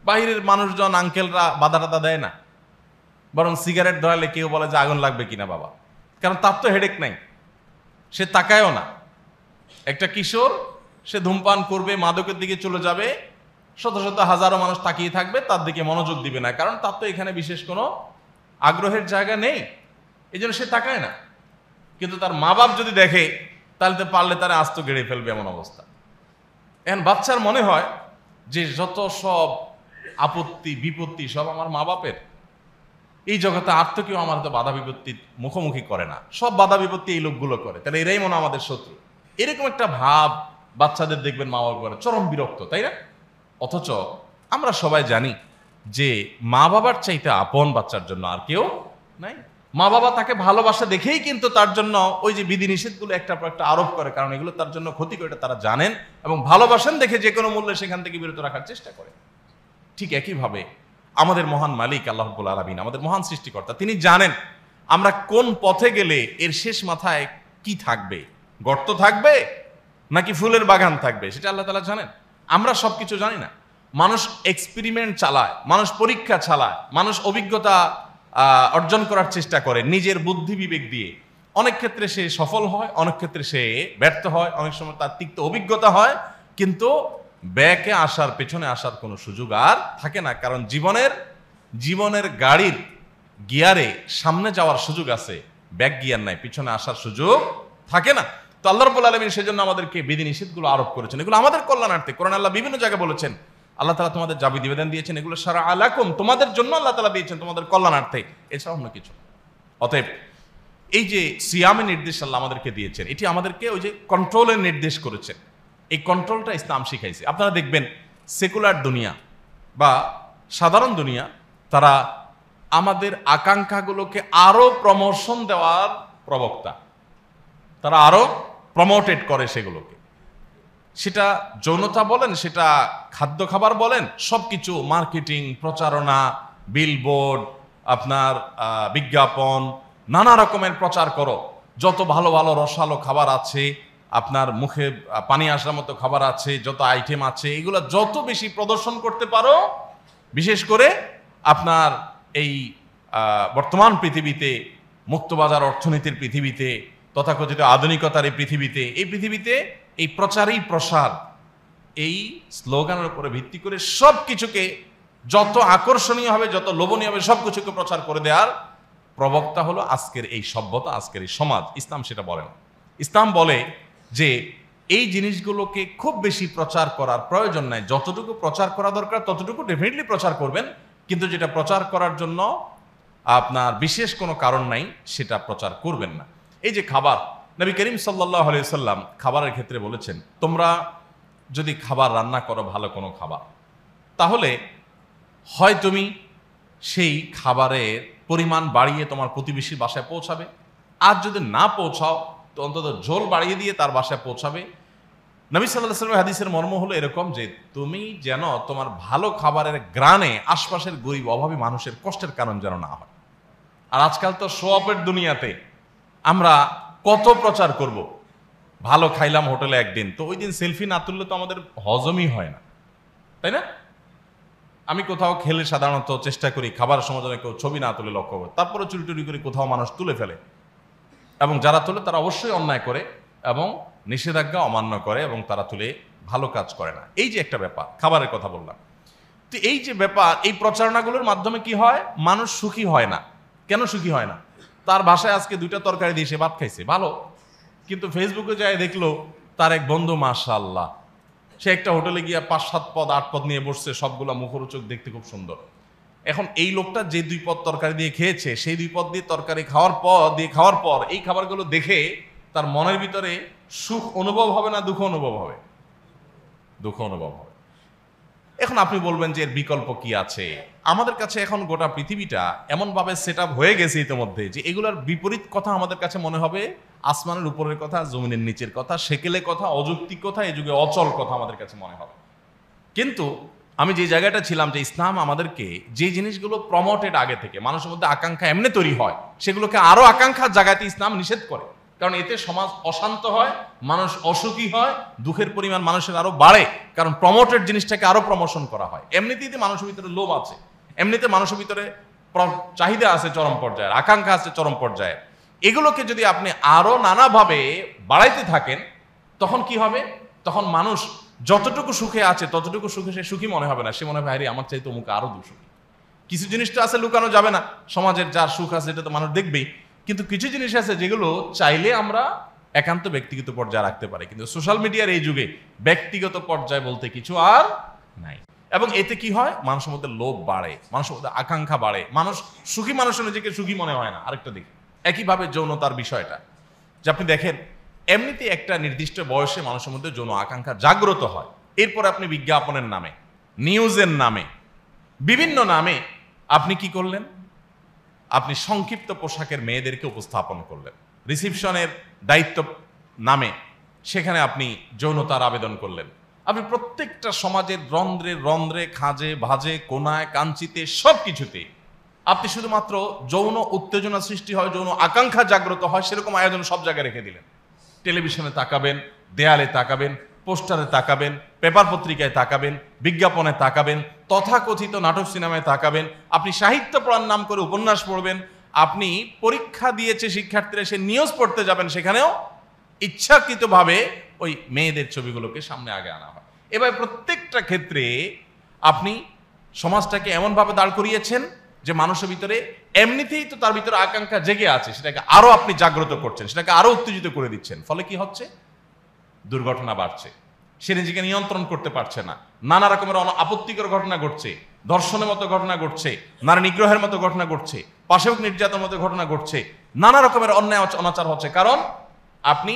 Speaker 1: বাহিরের মানুষজন, আঙ্কেলরা বাধা টাধা দেয় না, বরং সিগারেট ধরালে কেউ বলে যে আগুন লাগবে কিনা বাবা, কারণ তার তো হেডেক নাই, সে তাকায়ও না। একটা কিশোর, সে ধূমপান করবে, মাদকের দিকে চলে যাবে, শত শত হাজারো মানুষ তাকিয়ে থাকবে, তার দিকে মনোযোগ দিবে না, কারণ তার তো এখানে বিশেষ কোনো আগ্রহের জায়গা নেই, এই জন্য সে তাকায় না। কিন্তু তার মা বাপ যদি দেখে, তাহলে তো পারলে তারা আস্ত গেড়ে ফেলবে, এমন অবস্থা। এখন বাচ্চার মনে হয় যে যত সব আপত্তি বিপত্তি সব আমার মা বাপের, এই জগতে আর তো কেউ আমার তো বাধা বিপত্তির মুখোমুখি করে না, সব বাধা বিপত্তি এই লোকগুলো করে, তাহলে এরাই মনে আমাদের শত্রু। এরকম একটা ভাব বাচ্চাদের দেখবেন মা বাবা করে, চরম বিরক্ত, তাই না? অথচ আমরা সবাই জানি যে মা বাবার চাইতে আপন বাচ্চার জন্য আর কেউ নাই। মা বাবা তাকে ভালোবাসা দেখেই কিন্তু তার জন্য ওই যে বিধি নিষেধগুলো একটা পর একটা আরোপ করে, কারণ এগুলো তার জন্য ক্ষতি করে, তারা জানেন এবং ভালোবাসেন দেখে যে কোনো মূল্যে সেখান থেকে বিরত রাখার চেষ্টা করে। ঠিক একইভাবে আমাদের মহান মালিক আল্লাহ রাব্বুল আলামিন, আমাদের মহান সৃষ্টিকর্তা, তিনি জানেন আমরা কোন পথে গেলে এর শেষ মাথায় কি থাকবে, গর্ত থাকবে নাকি ফুলের বাগান থাকবে, সেটা আল্লাহ তাআলা জানেন। আমরা সবকিছু জানি না। মানুষ এক্সপেরিমেন্ট চালায়, মানুষ পরীক্ষা চালায়, মানুষ অভিজ্ঞতা অর্জন করার চেষ্টা করে নিজের বুদ্ধি বিবেক দিয়ে। অনেক ক্ষেত্রে সে সফল হয়, অনেক ক্ষেত্রে সে ব্যর্থ হয়, অনেক সময় তার তিক্ত অভিজ্ঞতা হয়, কিন্তু ব্যাকে আসার, পেছনে আসার কোনো সুযোগ আর থাকে না, কারণ জীবনের গাড়ির গিয়ারে সামনে যাওয়ার সুযোগ আছে, ব্যাক গিয়ার নাই, পিছনে আসার সুযোগ থাকে না। তো আল্লাহ রাব্বুল আলামিন সেজন্য আমাদেরকে বিধি নিষেধগুলো আরোপ করেছেন, এগুলো আমাদের কল্যাণার্থে। কোরআন আল্লাহ বিভিন্ন জায়গায় বলেছেন, আল্লাহ তাআলা তোমাদের যা বিধিবিধান দিয়েছেন এগুলো সারা আলাকুম, তোমাদের জন্য আল্লাহ তাআলা দিয়েছেন, তোমাদের কল্যাণার্থে, এছাড়া অন্য কিছু। অতএব এই যে সিয়ামের নির্দেশ আল্লাহ আমাদেরকে দিয়েছেন, এটি আমাদেরকে ওই যে কন্ট্রোলের নির্দেশ করেছেন। এই কন্ট্রোলটা ইসলাম শিখাইছে। আপনারা দেখবেন সেকুলার দুনিয়া বা সাধারণ দুনিয়া, তারা আমাদের আকাঙ্ক্ষাগুলোকে আরো প্রমোশন দেওয়ার প্রবক্তা, তারা আরো প্রমোটেড করে সেগুলোকে। সেটা যৌনতা বলেন, সেটা খাদ্য খাবার বলেন, সবকিছু মার্কেটিং, প্রচারণা, বিলবোর্ড, আপনার বিজ্ঞাপন, নানা রকমের প্রচার করো, যত ভালো ভালো রসালো খাবার আছে, আপনার মুখে পানি আসার মতো খাবার আছে, যত আইটেম আছে, এগুলো যত বেশি প্রদর্শন করতে পারো, বিশেষ করে আপনার এই বর্তমান পৃথিবীতে, মুক্তবাজার অর্থনীতির পৃথিবীতে, তথাকথিত আধুনিকতার এই পৃথিবীতে এই প্রচারই প্রসার, এই স্লোগানের উপরে ভিত্তি করে সব কিছুকে যত আকর্ষণীয় হবে, যত লোভনীয় হবে, সব কিছুকে প্রচার করে দেওয়ার প্রবক্তা হলো আজকের এই সভ্যতা, আজকের এই সমাজ। ইসলাম সেটা বলে না। ইসলাম বলে যে এই জিনিসগুলোকে খুব বেশি প্রচার করার প্রয়োজন নাই, যতটুকু প্রচার করা দরকার ততটুকু ডেফিনেটলি প্রচার করবেন, কিন্তু যেটা প্রচার করার জন্য আপনার বিশেষ কোনো কারণ নাই সেটা প্রচার করবেন না। এই যে খাবার, নবী করিম সাল্লাল্লাহু আলাইহি সাল্লাম খাবারের ক্ষেত্রে বলেছেন, তোমরা যদি খাবার রান্না করো ভালো কোনো খাবার, তাহলে হয় তুমি সেই খাবারের পরিমাণ বাড়িয়ে তোমার প্রতিবেশীর বাসায় পৌঁছাবে, আর যদি না পৌঁছাও তো অন্তত ঝোল বাড়িয়ে দিয়ে তার বাসায় পৌঁছাবে। নবী সাল্লাল্লাহু আলাইহি ওয়াসাল্লামের হাদিসের মর্ম হলো এরকম যে তুমি যেন তোমার ভালো খাবারের গ্রানে আশপাশের গরিব অভাবী মানুষের কষ্টের কারণ যেন না হয়। আর আজকাল তো শো অফের দুনিয়াতে আমরা কত প্রচার করব, ভালো খাইলাম হোটেলে একদিন, তো ওই দিন সেলফি না তুললে তো আমাদের হজমই হয় না, তাই না? আমি কোথাও খেলে সাধারণত চেষ্টা করি খাবার সময় যেন কেউ ছবি না তুলে লক্ষ্য করে, তারপরে চুরি টুরি করে কোথাও মানুষ তুলে ফেলে, এবং যারা তুলে তারা অবশ্যই অন্যায় করে এবং নিষেধাজ্ঞা অমান্য করে এবং তারা তুলে ভালো কাজ করে না। এই যে একটা ব্যাপার, খাবারের কথা বললাম, তো এই যে ব্যাপার, এই প্রচারণাগুলোর মাধ্যমে কি হয়, মানুষ সুখী হয় না। কেন সুখী হয় না? তার বাসায় আজকে 2টা তরকারি দিয়ে সে ভাত খাইছে, ভালো, কিন্তু ফেসবুকে যায় দেখলো তার এক বন্ধু মাশাআল্লাহ সে একটা হোটেলে গিয়ে 5-7 পদ 8 পদ নিয়ে বসছে, সবগুলা মুখরোচক, দেখতে খুব সুন্দর। এখন এই লোকটা যে 2 পদ তরকারি দিয়ে খেয়েছে, সেই 2 পদ দিয়ে তরকারি খাওয়ার পর এই খাবারগুলো দেখে তার মনের ভিতরে সুখ অনুভব হবে না দুঃখ অনুভব হবে? দুঃখ অনুভব হবে। এখন আপনি বলবেন যে এর বিকল্প কি আছে? আমাদের কাছে এখন গোটা পৃথিবীটা এমনভাবে সেট আপ হয়ে গেছে ইতিমধ্যে যে এগুলোর বিপরীত কথা আমাদের কাছে মনে হবে আসমানের উপরের কথা, জমিনের নিচের কথা, সেকেলে কথা, অযৌক্তিক কথা, এই যুগে অচল কথা আমাদের কাছে মনে হবে। কিন্তু আমি যে জায়গাটা ছিলাম, যে ইসলাম আমাদেরকে যে জিনিসগুলো প্রমোটেড আগে থেকে, মানুষের মধ্যে আকাঙ্ক্ষা এমনি তৈরি হয়, সেগুলোকে আরো আকাঙ্ক্ষার জায়গাতে ইসলাম নিষেধ করে। কারণ এতে সমাজ অশান্ত হয়, মানুষ অসুখী হয়, দুঃখের পরিমাণ মানুষের আরো বাড়ে, কারণ প্রমোটেড জিনিসটাকে আরো প্রমোশন করা হয়। এমনিতেই মানুষের ভিতরে লোভ আছে, এমনিতে মানুষের ভিতরে চাহিদা আছে চরম পর্যায়ে, আকাঙ্ক্ষা আছে চরম পর্যায়ে। এগুলোকে যদি আপনি আরো নানাভাবে বাড়াইতে থাকেন, তখন কি হবে? তখন মানুষ যতটুকু সুখে আছে ততটুকু সুখে সে সুখী মনে হবে না, সে মনে হবে আরে আমার চাইতে অমুক আরো দুঃখী। কিছু জিনিস তো আছে লুকানো যাবে না, সমাজের যার সুখ আছে এটা তো মানুষ দেখবেই, কিন্তু কিছু জিনিস আছে যেগুলো চাইলে আমরা একান্ত ব্যক্তিগত পর্যায়ে রাখতে পারি, কিন্তু সোশ্যাল মিডিয়ার এই যুগে ব্যক্তিগত পর্যায়ে বলতে কিছু আর নাই। এবং এতে কি হয়? মানুষের মধ্যে লোভ বাড়ে, মানুষের মধ্যে আকাঙ্ক্ষা বাড়ে, মানুষ সুখী মানুষের নিজেকে সুখী মনে হয় না। আরেকটা দিক, একইভাবে যৌনতার বিষয়টা যে আপনি দেখেন, এমনিতে একটা নির্দিষ্ট বয়সে মানুষের মধ্যে যৌন আকাঙ্ক্ষা জাগ্রত হয়, এরপর আপনি বিজ্ঞাপনের নামে, নিউজের নামে, বিভিন্ন নামে আপনি কি করলেন? আপনি সংক্ষিপ্ত পোশাকের মেয়েদেরকে উপস্থাপন করলেন, রিসিপশনের দায়িত্ব নামে সেখানে আপনি যৌনতার আবেদন করলেন। আপনি প্রত্যেকটা সমাজের রন্ধ্রে রন্ধ্রে, খাজে ভাজে, কোনায় কাঞ্চিতে, সব কিছুতে আপনি শুধুমাত্র যৌন উত্তেজনা সৃষ্টি হয়, যৌন আকাঙ্ক্ষা জাগ্রত হয়, সেরকম আয়োজন সব জায়গায় রেখে দিলেন। টেলিভিশনে তাকাবেন, দেয়ালে তাকাবেন, পোস্টারে তাকাবেন, পেপার পত্রিকায় তাকাবেন, বিজ্ঞাপনে তাকাবেন, তথাকথিত নাটক সিনেমায় তাকাবেন, আপনি সাহিত্য পড়ার নাম করে উপন্যাস পড়বেন, আপনি পরীক্ষা দিয়েছে শিক্ষার্থীরা সে নিউজ পড়তে যাবেন, সেখানেও ইচ্ছাকৃতভাবে ওই মেয়েদের ছবিগুলোকে সামনে আগে আনা হয়। এবার প্রত্যেকটা ক্ষেত্রে আপনি সমাজটাকে এমনভাবে দাঁড় করিয়েছেন যে মানুষের ভিতরে এমনিতেই তো তার ভিতরে আকাঙ্ক্ষা জেগে আছে, সেটাকে আরো আপনি জাগ্রত করছেন, সেটাকে আরো উত্তেজিত করে দিচ্ছেন। ফলে কি হচ্ছে? দুর্ঘটনা বাড়ছে, সে নিজেকে নিয়ন্ত্রণ করতে পারছে না, নানা রকমের আপত্তিকর ঘটনা ঘটছে, ধর্ষণের মতো ঘটনা ঘটছে, নারী নিগ্রহের মতো ঘটনা ঘটছে, পাশবিক নির্যাতনের মতো ঘটনা ঘটছে, নানা রকমের অন্যায় অনাচার হচ্ছে। কারণ আপনি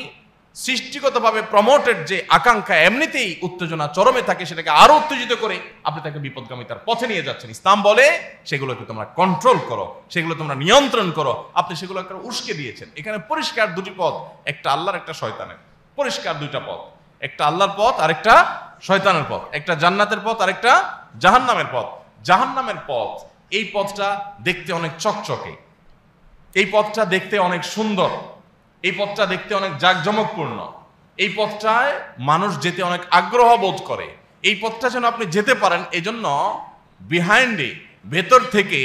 Speaker 1: সৃষ্টিগতভাবে প্রমোটেড যে আকাঙ্ক্ষা এমনিতেই উত্তেজনা চরমে থাকে, সেটাকে আরো উত্তেজিত করে আপনি তাকে বিপদগামিতার পথে নিয়ে যাচ্ছেন। ইসলাম বলে সেগুলোকে তোমরা কন্ট্রোল করো, সেগুলো তোমরা নিয়ন্ত্রণ করো। আপনি সেগুলো একটা উস্কে দিয়েছেন। এখানে পরিষ্কার 2টি পথ, একটা আল্লাহর একটা শয়তানের, পরিষ্কার 2টা পথ, একটা আল্লাহর পথ আর একটা শয়তানের পথ, একটা জান্নাতের পথ আর একটা জাহান্নামের পথ। জাহান্নামের পথ, এই পথটা দেখতে অনেক চকচকে, এই পথটা দেখতে অনেক সুন্দর, এই পথটা দেখতে অনেক জাঁকজমকপূর্ণ, এই পথটায় মানুষ যেতে অনেক আগ্রহ বোধ করে। এই পথটা যেন আপনি যেতে পারেন, এজন্য বিহাইন্ডে, ভেতর থেকে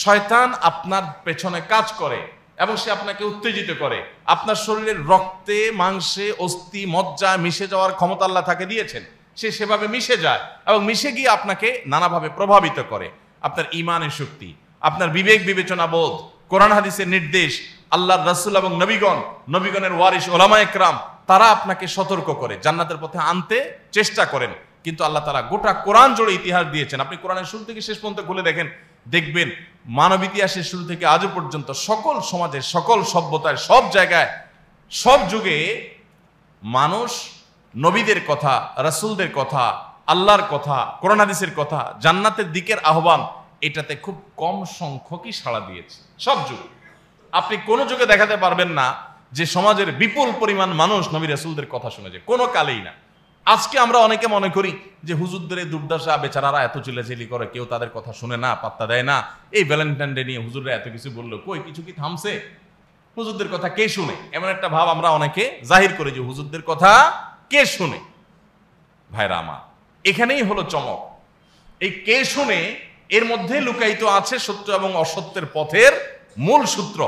Speaker 1: শয়তান আপনার পেছনে কাজ করে এবং সে আপনাকে উত্তেজিত করে। আপনার শরীরের রক্তে, মাংসে, অস্থি, মজ্জায় মিশে যাওয়ার ক্ষমতা আল্লাহ তাকে দিয়েছেন। সে সেভাবে মিশে যায় এবং মিশে গিয়ে আপনাকে নানাভাবে প্রভাবিত করে। আপনার ঈমানের শক্তি, আপনার বিবেক বিবেচনা বোধ, কোরআন হাদিসের নির্দেশ, আল্লাহর রাসূল এবং নবীগণের ওয়ারিস ওলামায়ে কেরাম, তারা আপনাকে সতর্ক করে জান্নাতের পথে আনতে চেষ্টা করেন। কিন্তু আল্লাহ তাআলা গোটা কোরআন জুড়ে ইতিহাস দিয়েছেন। আপনি কোরআনের শুরু থেকে শেষ পর্যন্ত খুলে দেখেন, দেখবেন মানব ইতিহাসের শুরু থেকে আজও পর্যন্ত সকল সমাজে, সকল সভ্যতায়, সব জায়গায়, সব যুগে মানুষ নবীদের কথা, রাসূলদের কথা, আল্লাহর কথা, কোরআন হাদিসের কথা, জান্নাতের দিকের আহ্বান, এটাতে খুব কম সংখ্যকই সাড়া দিয়েছে। সব যুগে আপনি কোনো যুগে দেখাতে পারবেন না যে সমাজের বিপুল পরিমাণ মানুষ নবী রাসূলদের কথা শুনেছে, কোনো কালেই না। আজকে আমরা অনেকে মনে করি যে হুজুরদের এই দুর্দশা, বেচারারা এত চিল্লাচিল্লি করে, কেউ তাদের কথা শুনে না, পাত্তা দেয় না। এই ভ্যালেন্টাইন ডে নিয়ে হুজুররা এত কিছু বললো, কই কিছু কি থামছে? হুজুরদের কথা কে শুনে? এমন একটা ভাব আমরা অনেকে জাহির করি যে হুজুরদের কথা কে শুনে। ভাইরা আমার, এখানেই হলো চমক। এই কে শুনে, এর মধ্যে লুকায়িত আছে সত্য এবং অসত্যের পথের মূল সূত্র।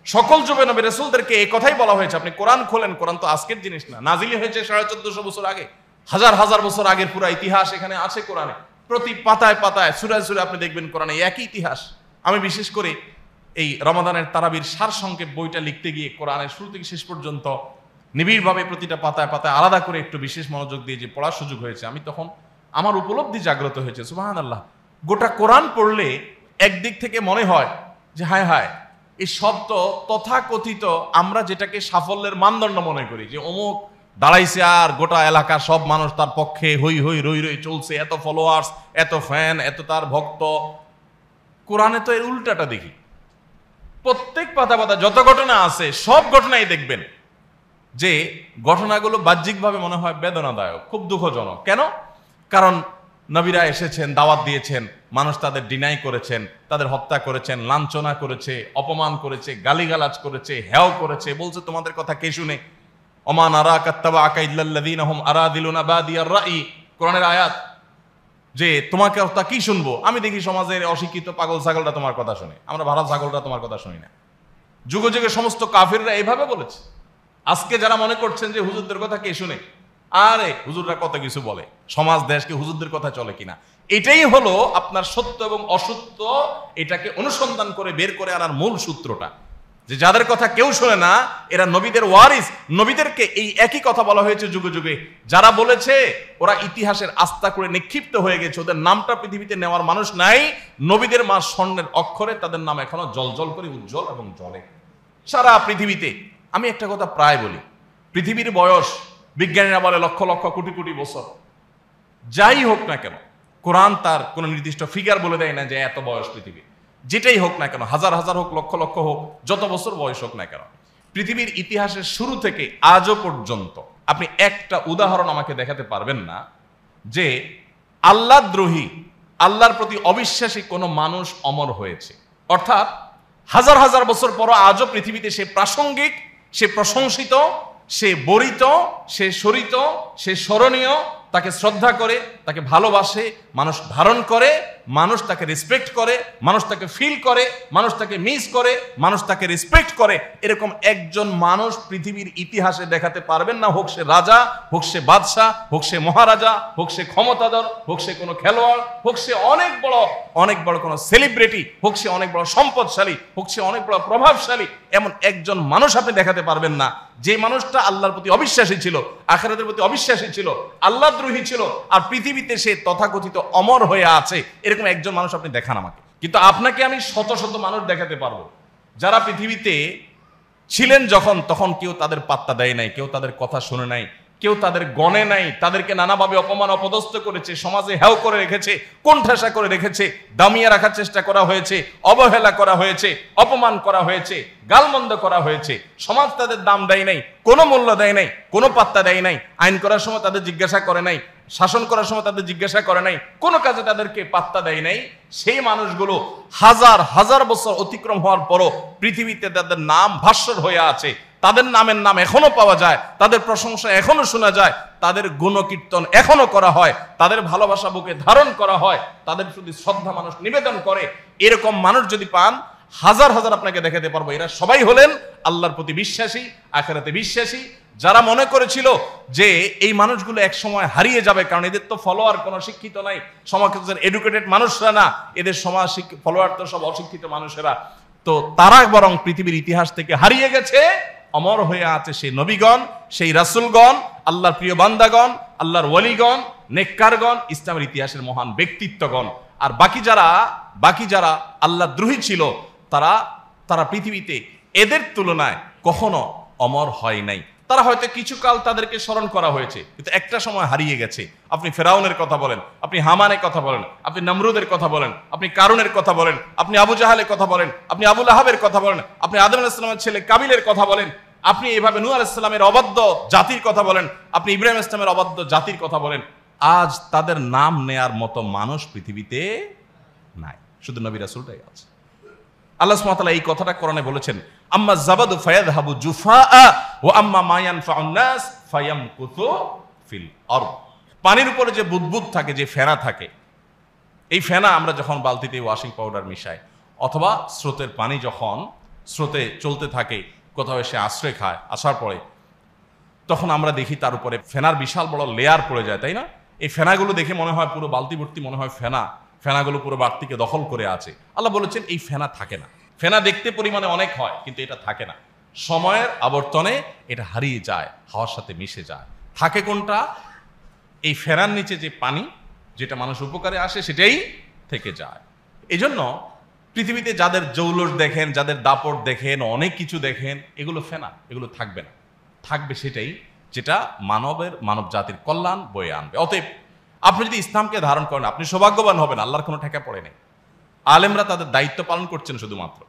Speaker 1: সকল যুগে নবী রাসূলদেরকে এই কথাই বলা হয়েছে। আপনি কোরআন খোলেন, কোরআন তো আজকের জিনিস না, নাজিলি হয়েছে 1450 বছর আগে, হাজার হাজার বছর আগের পুরো ইতিহাস এখানে আছে কোরআনে। প্রতি পাতায় পাতায়, সূরায় সূরায় আপনি দেখবেন কোরআনে একই ইতিহাস। আমি বিশেষ করে এই রমাদানের তারাবির সার সংক্ষেপ বইটা লিখতে গিয়ে কোরআনের শুরু থেকে শেষ পর্যন্ত নিবিড়ভাবে প্রতিটা পাতায় পাতায় আলাদা করে একটু বিশেষ মনোযোগ দিয়ে যে পড়ার সুযোগ হয়েছে, আমি তখন আমার উপলব্ধি জাগ্রত হয়েছে। সুবহানাল্লাহ, গোটা কোরআন পড়লে একদিক থেকে মনে হয় যে হায় হায়, এই শব্দ তথাকথিত আমরা যেটাকে সাফল্যের মানদণ্ড মনে করি, যে অমুক দাঁড়াইছে আর গোটা এলাকার সব মানুষ তার পক্ষে হই হই রই রই চলছে, এত ফলোয়ার্স, এত ফ্যান, এত তার ভক্ত। কোরআনে তো এর উল্টাটা দেখি। প্রত্যেক পাতা পাতা যত ঘটনা আছে, সব ঘটনাই দেখবেন যে ঘটনাগুলো বাহ্যিকভাবে মনে হয় বেদনাদায়ক, খুব দুঃখজনক। কেন? কারণ নবীরা এসেছেন, দাওয়াত দিয়েছেন, মানুষ তাদের ডিনাই করেছেন, তাদের হত্যা করেছেন, লাঞ্ছনা করেছে, অপমান করেছে, গালিগালাজ করেছে, হেয় করেছে। বলছে তোমাদের কথা কে শুনে? ওমা নারাকা তাবাআকা ইল্লাল্লাযীনা হুম আরাদিলুনা বাদিয়ার রাই, কোরআনের আয়াত, যে তোমাকে কথা কি শুনবো? আমি দেখি সমাজের অশিক্ষিত পাগল ছাগলটা তোমার কথা শুনে, আমরা ভাড়া ছাগলটা তোমার কথা শুনি না। যুগে যুগে সমস্ত কাফিররা এইভাবে বলেছে। আজকে যারা মনে করছেন যে হুজুরদের কথা কে শুনে, আরে হুজুররা কত কিছু বলে, সমাজ দেশকে হুজুরদের কথা চলে কিনা, এটাই হলো আপনার সত্য এবং অসত্য, এটাকে অনুসন্ধান করে বের করে আনার মূল সূত্রটা। যে যাদের কথা কেউ শোনে না, এরা নবীদের ওয়ারিস। নবীদেরকে এই একই কথা বলা হয়েছে যুগে যুগে। যারা বলেছে ওরা ইতিহাসের আস্থা করে নিক্ষিপ্ত হয়ে গেছে, ওদের নামটা পৃথিবীতে নেওয়ার মানুষ নাই, নবীদের মা স্বর্ণের অক্ষরে তাদের নাম এখনো জলজল করে উজ্জ্বল এবং জ্বলে সারা পৃথিবীতে। আমি একটা কথা প্রায় বলি, পৃথিবীর বয়স বিজ্ঞানীরা বলে লক্ষ লক্ষ কোটি কোটি বছর। যাই হোক না কেন, কোরআন তার কোনো নির্দিষ্ট ফিগার বলে দেয় না যে এত বয়স পৃথিবী। যেটাই হোক না কেন, হাজার হাজার হোক, লক্ষ লক্ষ হোক, যত বছর বয়স হোক না কেন, পৃথিবীর ইতিহাসের শুরু থেকে আজও পর্যন্ত আপনি একটা উদাহরণ আমাকে দেখাতে পারবেন না যে আল্লাহদ্রোহী, আল্লাহর প্রতি অবিশ্বাসী কোনো মানুষ অমর হয়েছে। অর্থাৎ হাজার হাজার বছর পর আজও পৃথিবীতে সে প্রাসঙ্গিক, সে প্রশংসিত, সে বরিত, সে সরিত, সে স্মরণীয়, তাকে শ্রদ্ধা করে, তাকে ভালোবাসে, মানুষ ধারণ করে, মানুষ তাকে রেসপেক্ট করে, মানুষ তাকে ফিল করে, মানুষ তাকে মিস করে, মানুষ তাকে রেসপেক্ট করে। এরকম একজন মানুষ পৃথিবীর ইতিহাসে দেখাতে পারবেন না। হোক সে রাজা, হোক সে বাদশাহ, হোক সে মহারাজা, হোক সে ক্ষমতাধর, হোক সে কোনো খেলোয়াড়, হোক সে অনেক বড় কোনো সেলিব্রিটি, হোক সে অনেক বড় সম্পদশালী, হোক সে অনেক বড় প্রভাবশালী, এমন একজন মানুষ আপনি দেখাতে পারবেন না যে মানুষটা আল্লাহর প্রতি অবিশ্বাসী ছিল, আখিরাতের প্রতি অবিশ্বাসী ছিল, আল্লাহদ্রোহী ছিল, আর পৃথিবীতে সে তথাকথিত অমর হয়ে আছে। এরকম একজন মানুষ আপনি দেখান আমাকে। কিন্তু আপনাকে আমি শত শত মানুষ দেখাতে পারবো যারা পৃথিবীতে ছিলেন যখন, তখন কেউ তাদের পাত্তা দেয় নাই, কেউ তাদের কথা শুনে নাই, কেউ তাদের গণে নাই, তাদেরকে নানাভাবে অপমান অপদস্থ করেছে, সমাজে হেয় করে রেখেছে, কোণঠাসা করে রেখেছে, দামিয়ে রাখার চেষ্টা করা হয়েছে, অবহেলা করা হয়েছে, অপমান করা হয়েছে, গালমন্দ করা হয়েছে। সমাজ তাদের দাম দেয় নাই, কোনো মূল্য দেয় নাই, কোনো পাত্তা দেয় নাই, আইন করার সময় তাদের জিজ্ঞাসা করে নাই, শাসন করার সময় তাদের জিজ্ঞাসা করে নাই, কোনো কাজে তাদেরকে পাত্তা দেয় নাই, সেই মানুষগুলো হাজার হাজার বছর অতিক্রম হওয়ার পরও পৃথিবীতে তাদের নাম ভাস্বর হয়ে আছে, তাদের নামের নাম এখনো পাওয়া যায়, তাদের প্রশংসা এখনো শোনা যায়, তাদের গুণকীর্তন এখনো করা হয়, তাদের ভালোবাসা বুকে ধারণ করা হয়, তাদের প্রতি শ্রদ্ধা মানুষ নিবেদন করে। এরকম মানুষ যদি পান, হাজার হাজার আপনাকে দেখাতে পারবো, এরা সবাই হলেন আল্লাহর প্রতি বিশ্বাসী, আখিরাতে বিশ্বাসী। যারা মনে করেছিল যে এই মানুষগুলো এক সময় হারিয়ে যাবে, কারণ এদের তো ফলোয়ার কোনো শিক্ষিত নাই, সমাজের এডুকেটেড মানুষরা না, এদের সমাজ ফলোয়ার তো সব অশিক্ষিত মানুষেরা, তো তারা বরং পৃথিবীর ইতিহাস থেকে হারিয়ে গেছে। অমর হয়ে আছে সেই নবীগণ, সেই রাসূলগণ, আল্লাহর প্রিয় বান্দাগণ, আল্লাহর ওয়ালিগণ, নেককারগণ, ইসলামের ইতিহাসের মহান ব্যক্তিত্বগণ। আর বাকি যারা আল্লাহ দ্রোহী ছিল, তারা পৃথিবীতে এদের তুলনায় কখনো অমর হয় নাই। তারা হয়তো কিছুকাল তাদেরকে স্মরণ করা হয়েছে, কিন্তু একটা সময় হারিয়ে গেছে। আপনি ফেরাউনের কথা বলেন, আপনি হামানের কথা বলেন, আপনি নমরুদের কথা বলেন, আপনি কারুনের কথা বলেন, আপনি আবু জাহালের কথা বলেন, আপনি আবু লাহাবের কথা বলেন, আপনি আদম আলাইহিস সালামের ছেলে কাবিলের কথা বলেন, আপনি এভাবে নূহ আলাইহিস সালামের অবাধ্য জাতির কথা বলেন, আপনি ইব্রাহিম আলাইহিস সালামের অবাধ্য জাতির কথা বলেন। আজ তাদের নাম নেয়ার মতো মানুষ পৃথিবীতে নাই, শুধু নবী রাসূলটাই আছে। আল্লাহ সুবহানাহু ওয়া তাআলা এই কথাটা কোরআনে বলেছেন, আম্মা যাবাদু ফায়াযহাবু জুফাআ ওয়া আম্মা মা ইয়ানফাউন নাস ফায়ামকুতু ফিল আরদ। পানির উপরে যে বুদবুদ থাকে, যে ফেনা থাকে, এই ফেনা আমরা যখন বালতিতে ওয়াশিং পাউডার মিশাই, অথবা স্রোতের পানি যখন স্রোতে চলতে থাকে, কোথাও এসে আশ্রয় খায়, আসার পরে তখন আমরা দেখি তার উপরে ফেনার বিশাল বড় লেয়ার পড়ে যায়, তাই না? এই ফেনাগুলো দেখে মনে হয় পুরো বালতি ভর্তি, মনে হয় ফেনাগুলো পুরো বালতিকে দখল করে আছে। আল্লাহ বলেছেন এই ফেনা থাকে না। ফেনা দেখতে পরিমাণে অনেক হয়, কিন্তু এটা থাকে না। সময়ের আবর্তনে এটা হারিয়ে যায়, হাওয়ার সাথে মিশে যায়। থাকে কোনটা? এই ফেনার নিচে যে পানি, যেটা মানুষ উপকারে আসে, সেটাই থেকে যায়। এই জন্য পৃথিবীতে যাদের জৌলস দেখেন, যাদের দাপট দেখেন, অনেক কিছু দেখেন, এগুলো ফেনা, এগুলো থাকবে না। থাকবে সেটাই যেটা মানব জাতির কল্যাণ বয়ে আনবে। অতএব আপনি যদি ইসলামকে ধারণ করেন, আপনি সৌভাগ্যবান হবেন, আল্লাহর কোনো ঠেকা পড়ে নেই। আলেমরা তাদের দায়িত্ব পালন করছেন শুধুমাত্র।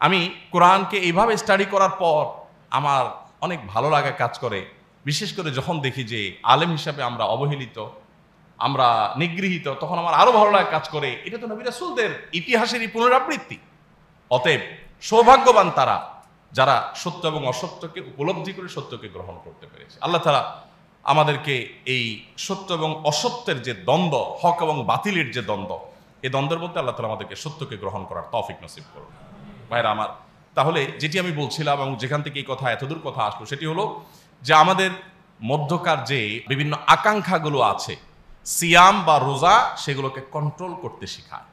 Speaker 1: আমি কোরআনকে এইভাবে স্টাডি করার পর আমার অনেক ভালো লাগা কাজ করে, বিশেষ করে যখন দেখি যে আলেম হিসাবে আমরা অবহেলিত, আমরা নিগৃহীত, তখন আমার আরো ভালো লাগা কাজ করে। এটা তো নবী রাসূলদের ইতিহাসেরই পুনরাবৃত্তি। অতএব সৌভাগ্যবান তারা যারা সত্য এবং অসত্যকে উপলব্ধি করে সত্যকে গ্রহণ করতে পেরেছে। আল্লাহ তাআলা আমাদেরকে এই সত্য এবং অসত্যের যে দ্বন্দ্ব, হক এবং বাতিলের যে দ্বন্দ্ব, এই দ্বন্দ্বের মধ্যে আল্লাহ তাআলা আমাদেরকে সত্যকে গ্রহণ করার তৌফিক নসিব করুন। ভাইরা আমার, তাহলে যেটি আমি বলছিলাম এবং যেখান থেকে এই কথা এতদূর কথা আসলো, সেটি হলো যে আমাদের মধ্যকার যে বিভিন্ন আকাঙ্ক্ষাগুলো আছে, সিয়াম বা রোজা, সেগুলোকে কন্ট্রোল করতে শেখায়।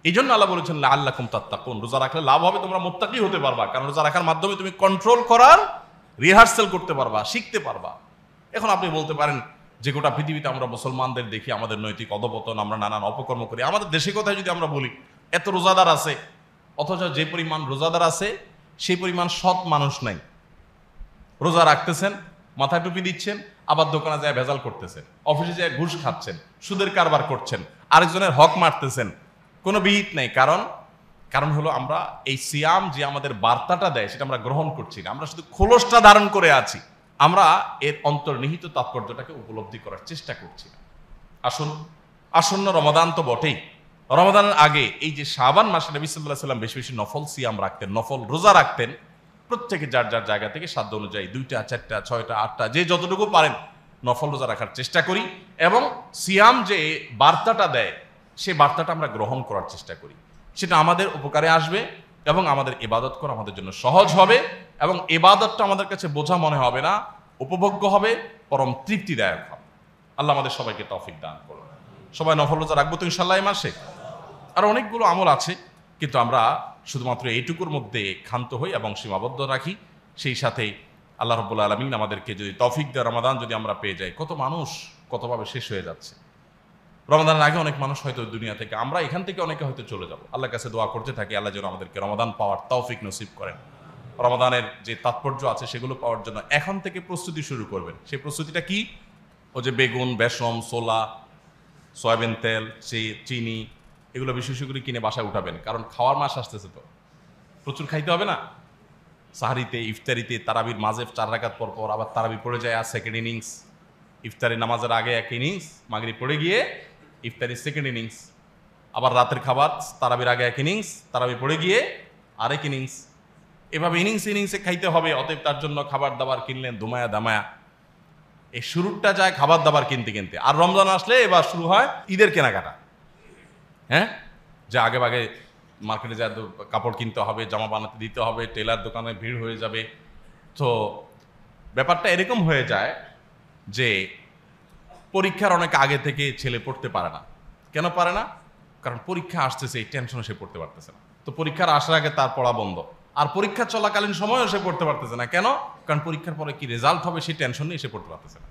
Speaker 1: এই জন্য আল্লাহ বলেছেন লাআল্লাকুম তাত্তাকুন, রোজা রাখলে লাভ হবে, তোমরা মুত্তাকি হতে পারবা। কারণ রোজা রাখার মাধ্যমে তুমি কন্ট্রোল করার রিহার্সাল করতে পারবা, শিখতে পারবা। এখন আপনি বলতে পারেন যে গোটা পৃথিবীতে আমরা মুসলমানদের দেখি আমাদের নৈতিক অধপতন, আমরা নানান অপকর্ম করি। আমাদের দেশে কথায় যদি আমরা বলি, এত রোজাদার আছে, অথচ যে পরিমাণ রোজাদার আছে সেই পরিমাণ সৎ মানুষ নাই। রোজা রাখতেছেন, মাথায় টুপি দিচ্ছেন, আবার দোকানে যায় ভেজাল করতেছেন, অফিসে যায় ঘুষ খাচ্ছেন, সুদের কারবার করছেন, আরেকজনের হক মারতেছেন, কোনো বিহিত নেই। কারণ হলো আমরা এই সিয়াম যে আমাদের বার্তাটা দেয়, সেটা আমরা গ্রহণ করছি না। আমরা শুধু খোলসটা ধারণ করে আছি, আমরা এর অন্তর্নিহিত তাৎপর্যটাকে উপলব্ধি করার চেষ্টা করছি না। আসন্ন রমাদান তো বটেই। রমাদানের আগে এই যে শাবান মাসে নবী সাল্লাল্লাহু আলাইহি ওয়াসাল্লাম বেশি বেশি নফল সিয়াম রাখতেন, নফল রোজা রাখতেন। প্রত্যেকে যার যার জায়গা থেকে সাধ্য অনুযায়ী 2টা, 4টা, 6টা, 8টা, যে যতটুকু পারেন নফল রোজা রাখার চেষ্টা করি, এবং সিয়াম যে বার্তাটা দেয় সেই বার্তাটা আমরা গ্রহণ করার চেষ্টা করি। সেটা আমাদের উপকারে আসবে এবং আমাদের ইবাদত করা আমাদের জন্য সহজ হবে, এবং ইবাদতটা আমাদের কাছে বোঝা মনে হবে না, উপভোগ্য হবে, পরম তৃপ্তিদায়ক হবে। আল্লাহ আমাদের সবাইকে তৌফিক দান করুন। সবাই নফল রোজা রাখবো তো ইনশাআল্লাহ এই মাসে। আর অনেকগুলো আমল আছে, কিন্তু আমরা শুধুমাত্র এইটুকুর মধ্যে ক্ষান্ত হই এবং সীমাবদ্ধ রাখি। সেই সাথে আল্লাহ রাব্বুল আলামিন আমাদেরকে যদি তৌফিক দেয়, রমাদান যদি আমরা পেয়ে যাই, কত মানুষ কতভাবে শেষ হয়ে যাচ্ছে। রমাদানের আগে অনেক মানুষ হয়তো দুনিয়া থেকে, আমরা এখান থেকে অনেকে হয়তো চলে যাব। আল্লাহর কাছে দোয়া করতে থাকি, আল্লাহ যেন আমাদেরকে রমাদান পাওয়ার তৌফিক নসিব করেন। রমাদানের যে তাৎপর্য আছে সেগুলো পাওয়ার জন্য এখন থেকে প্রস্তুতি শুরু করবেন। সেই প্রস্তুতিটা কি? ও যে বেগুন, বেসম, ছোলা, সয়াবিন তেল, চিনি, এগুলো বেশি বেশি করে কিনে বাসায় উঠাবেন। কারণ খাওয়ার মাস আসতেছে, তো প্রচুর খাইতে হবে না? সাহারিতে, ইফতারিতে, তারাবির মাঝে 4 রাকাত পর পর আবার তারাবি পড়ে যায়, আর সেকেন্ড ইনিংস ইফতারি নামাজের আগে এক ইনিংস, মাগরিব পড়ে গিয়ে ইফতারির সেকেন্ড ইনিংস, আবার রাতের খাবার তারাবির আগে এক ইনিংস, তারাবি পড়ে গিয়ে আরেক ইনিংস, এভাবে ইনিংসে খাইতে হবে। অতএব তার জন্য খাবার দাবার কিনলেন দুমায়া দামায়া। এই শুরুটা যায় খাবার দাবার কিনতে কিনতে। আর রমজান আসলে এবার শুরু হয় ঈদের কেনাকাটা। হ্যাঁ, যে আগে ভাগে মার্কেটে যা কাপড় কিনতে হবে, জামা বানাতে দিতে হবে, টেলার দোকানে ভিড় হয়ে যাবে। তো ব্যাপারটা এরকম হয়ে যায় যে পরীক্ষার অনেক আগে থেকে ছেলে পড়তে পারে না। কেন পারে না? কারণ পরীক্ষা আসতেছে, এই টেনশনে সে পড়তে পারতেছে না। তো পরীক্ষার আসার আগে তার পড়া বন্ধ, আর পরীক্ষা চলাকালীন সময়ও সে পড়তে পারতেছে না। কেন? কারণ পরীক্ষার পরে কি রেজাল্ট হবে সেই টেনশন নিয়ে সে পড়তে পারতেছে না।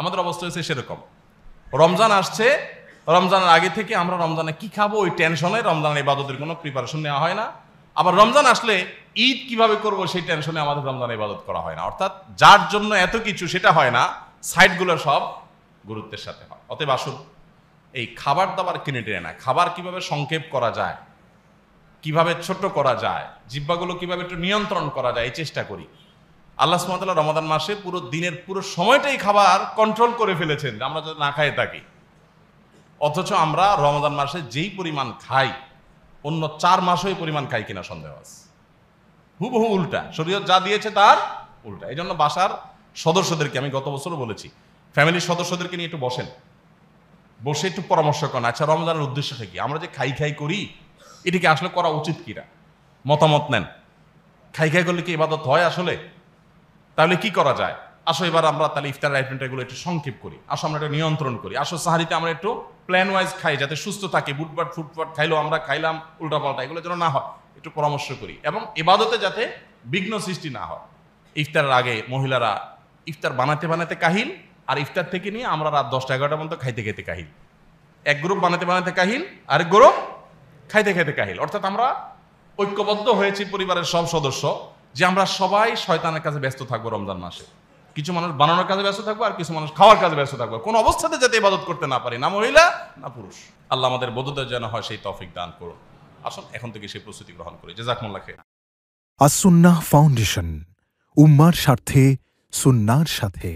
Speaker 1: আমাদের অবস্থা হয়েছে সেরকম। রমজান আসছে, রমজানের আগে থেকে আমরা রমজানে কি খাবো ওই টেনশনে রমজানের ইবাদতের কোনো প্রিপারেশন নেওয়া হয় না। আবার রমজান আসলে ঈদ কিভাবে করব সেই টেনশনে আমাদের রমজানে ইবাদত করা হয় না। অর্থাৎ যার জন্য এত কিছু সেটা হয় না, সাইডগুলো সব গুরুত্বের সাথে হয়। অতএব আসুন এই খাবার দাবার কিনে টেনে না, খাবার কিভাবে সংক্ষেপ করা যায়, কিভাবে ছোট করা যায়, জিহ্বাগুলো কিভাবে একটু নিয়ন্ত্রণ করা যায় এই চেষ্টা করি। আল্লাহ সুবহানাহু ওয়া তাআলা রমাদান মাসে পুরো দিনের পুরো সময়টাই খাবার কন্ট্রোল করে ফেলেছেন, আমরা যাতে না খাই থাকি। অথচ আমরা রমাদান মাসে যেই পরিমাণ খাই অন্য 4 মাসে ওই পরিমাণ খাই কিনা সন্দেহ আছে। হুবহু উল্টা, শরীয়ত যা দিয়েছে তার উল্টা। এই জন্য বাসার সদস্যদেরকে, আমি গত বছরও বলেছি, ফ্যামিলির সদস্যদেরকে নিয়ে একটু বসে একটু পরামর্শ করেন। আচ্ছা, রমজানের উদ্দেশ্যটা কি? আমরা যে খাই করি এটিকে আসলে করা উচিত কিনা মতামত নেন। খাই করলে কি ইবাদত হয় আসলে? তাহলে কি করা যায়? আসো এবার আমরা তাহলে ইফতার আইটেমটাগুলো একটু সংক্ষেপ করি, আসো আমরা একটু নিয়ন্ত্রণ করি, আসো সাহারিতে আমরা একটু প্ল্যান ওয়াইজ খাই যাতে সুস্থ থাকি। বুটবাট ফুটপাট খাইলো, আমরা খাইলাম উল্টাপাল্টা, এগুলো যেন না হয় একটু পরামর্শ করি, এবং ইবাদতে যাতে বিঘ্ন সৃষ্টি না হয়। ইফতারের আগে মহিলারা ইফতার বানাতে কাহিল, আর ইফতার থেকে নিয়ে আমরা রাত 10টা-11টা পর্যন্ত খাইতে কাহিল। এক গ্রুপ বানাতে কাহিল, আরেক গ্রুপ খাইতে কাহিল। অর্থাৎ আমরা ঐক্যবদ্ধ হয়েছি পরিবারের সব সদস্য যে আমরা সবাই শয়তানের কাছে ব্যস্ত থাকবো রমজান মাসে। কিছু মানুষ বানানোর কাজে ব্যস্ত থাকবো, আর কিছু মানুষ খাওয়ার কাজে ব্যস্ত থাকবো। কোন অবস্থাতে যাতে ইবাদত করতে না পারি, না মহিলা না পুরুষ। আল্লাহ আমাদের বোধোদয় যেন হয় সেই তৌফিক দান করুন। আসুন এখন থেকে সেই প্রস্তুতি গ্রহণ করি। জাযাকুমুল্লাহ খাইর।
Speaker 2: আস-সুন্নাহ ফাউন্ডেশন, উম্মার স্বার্থে সুন্নাহর সাথে।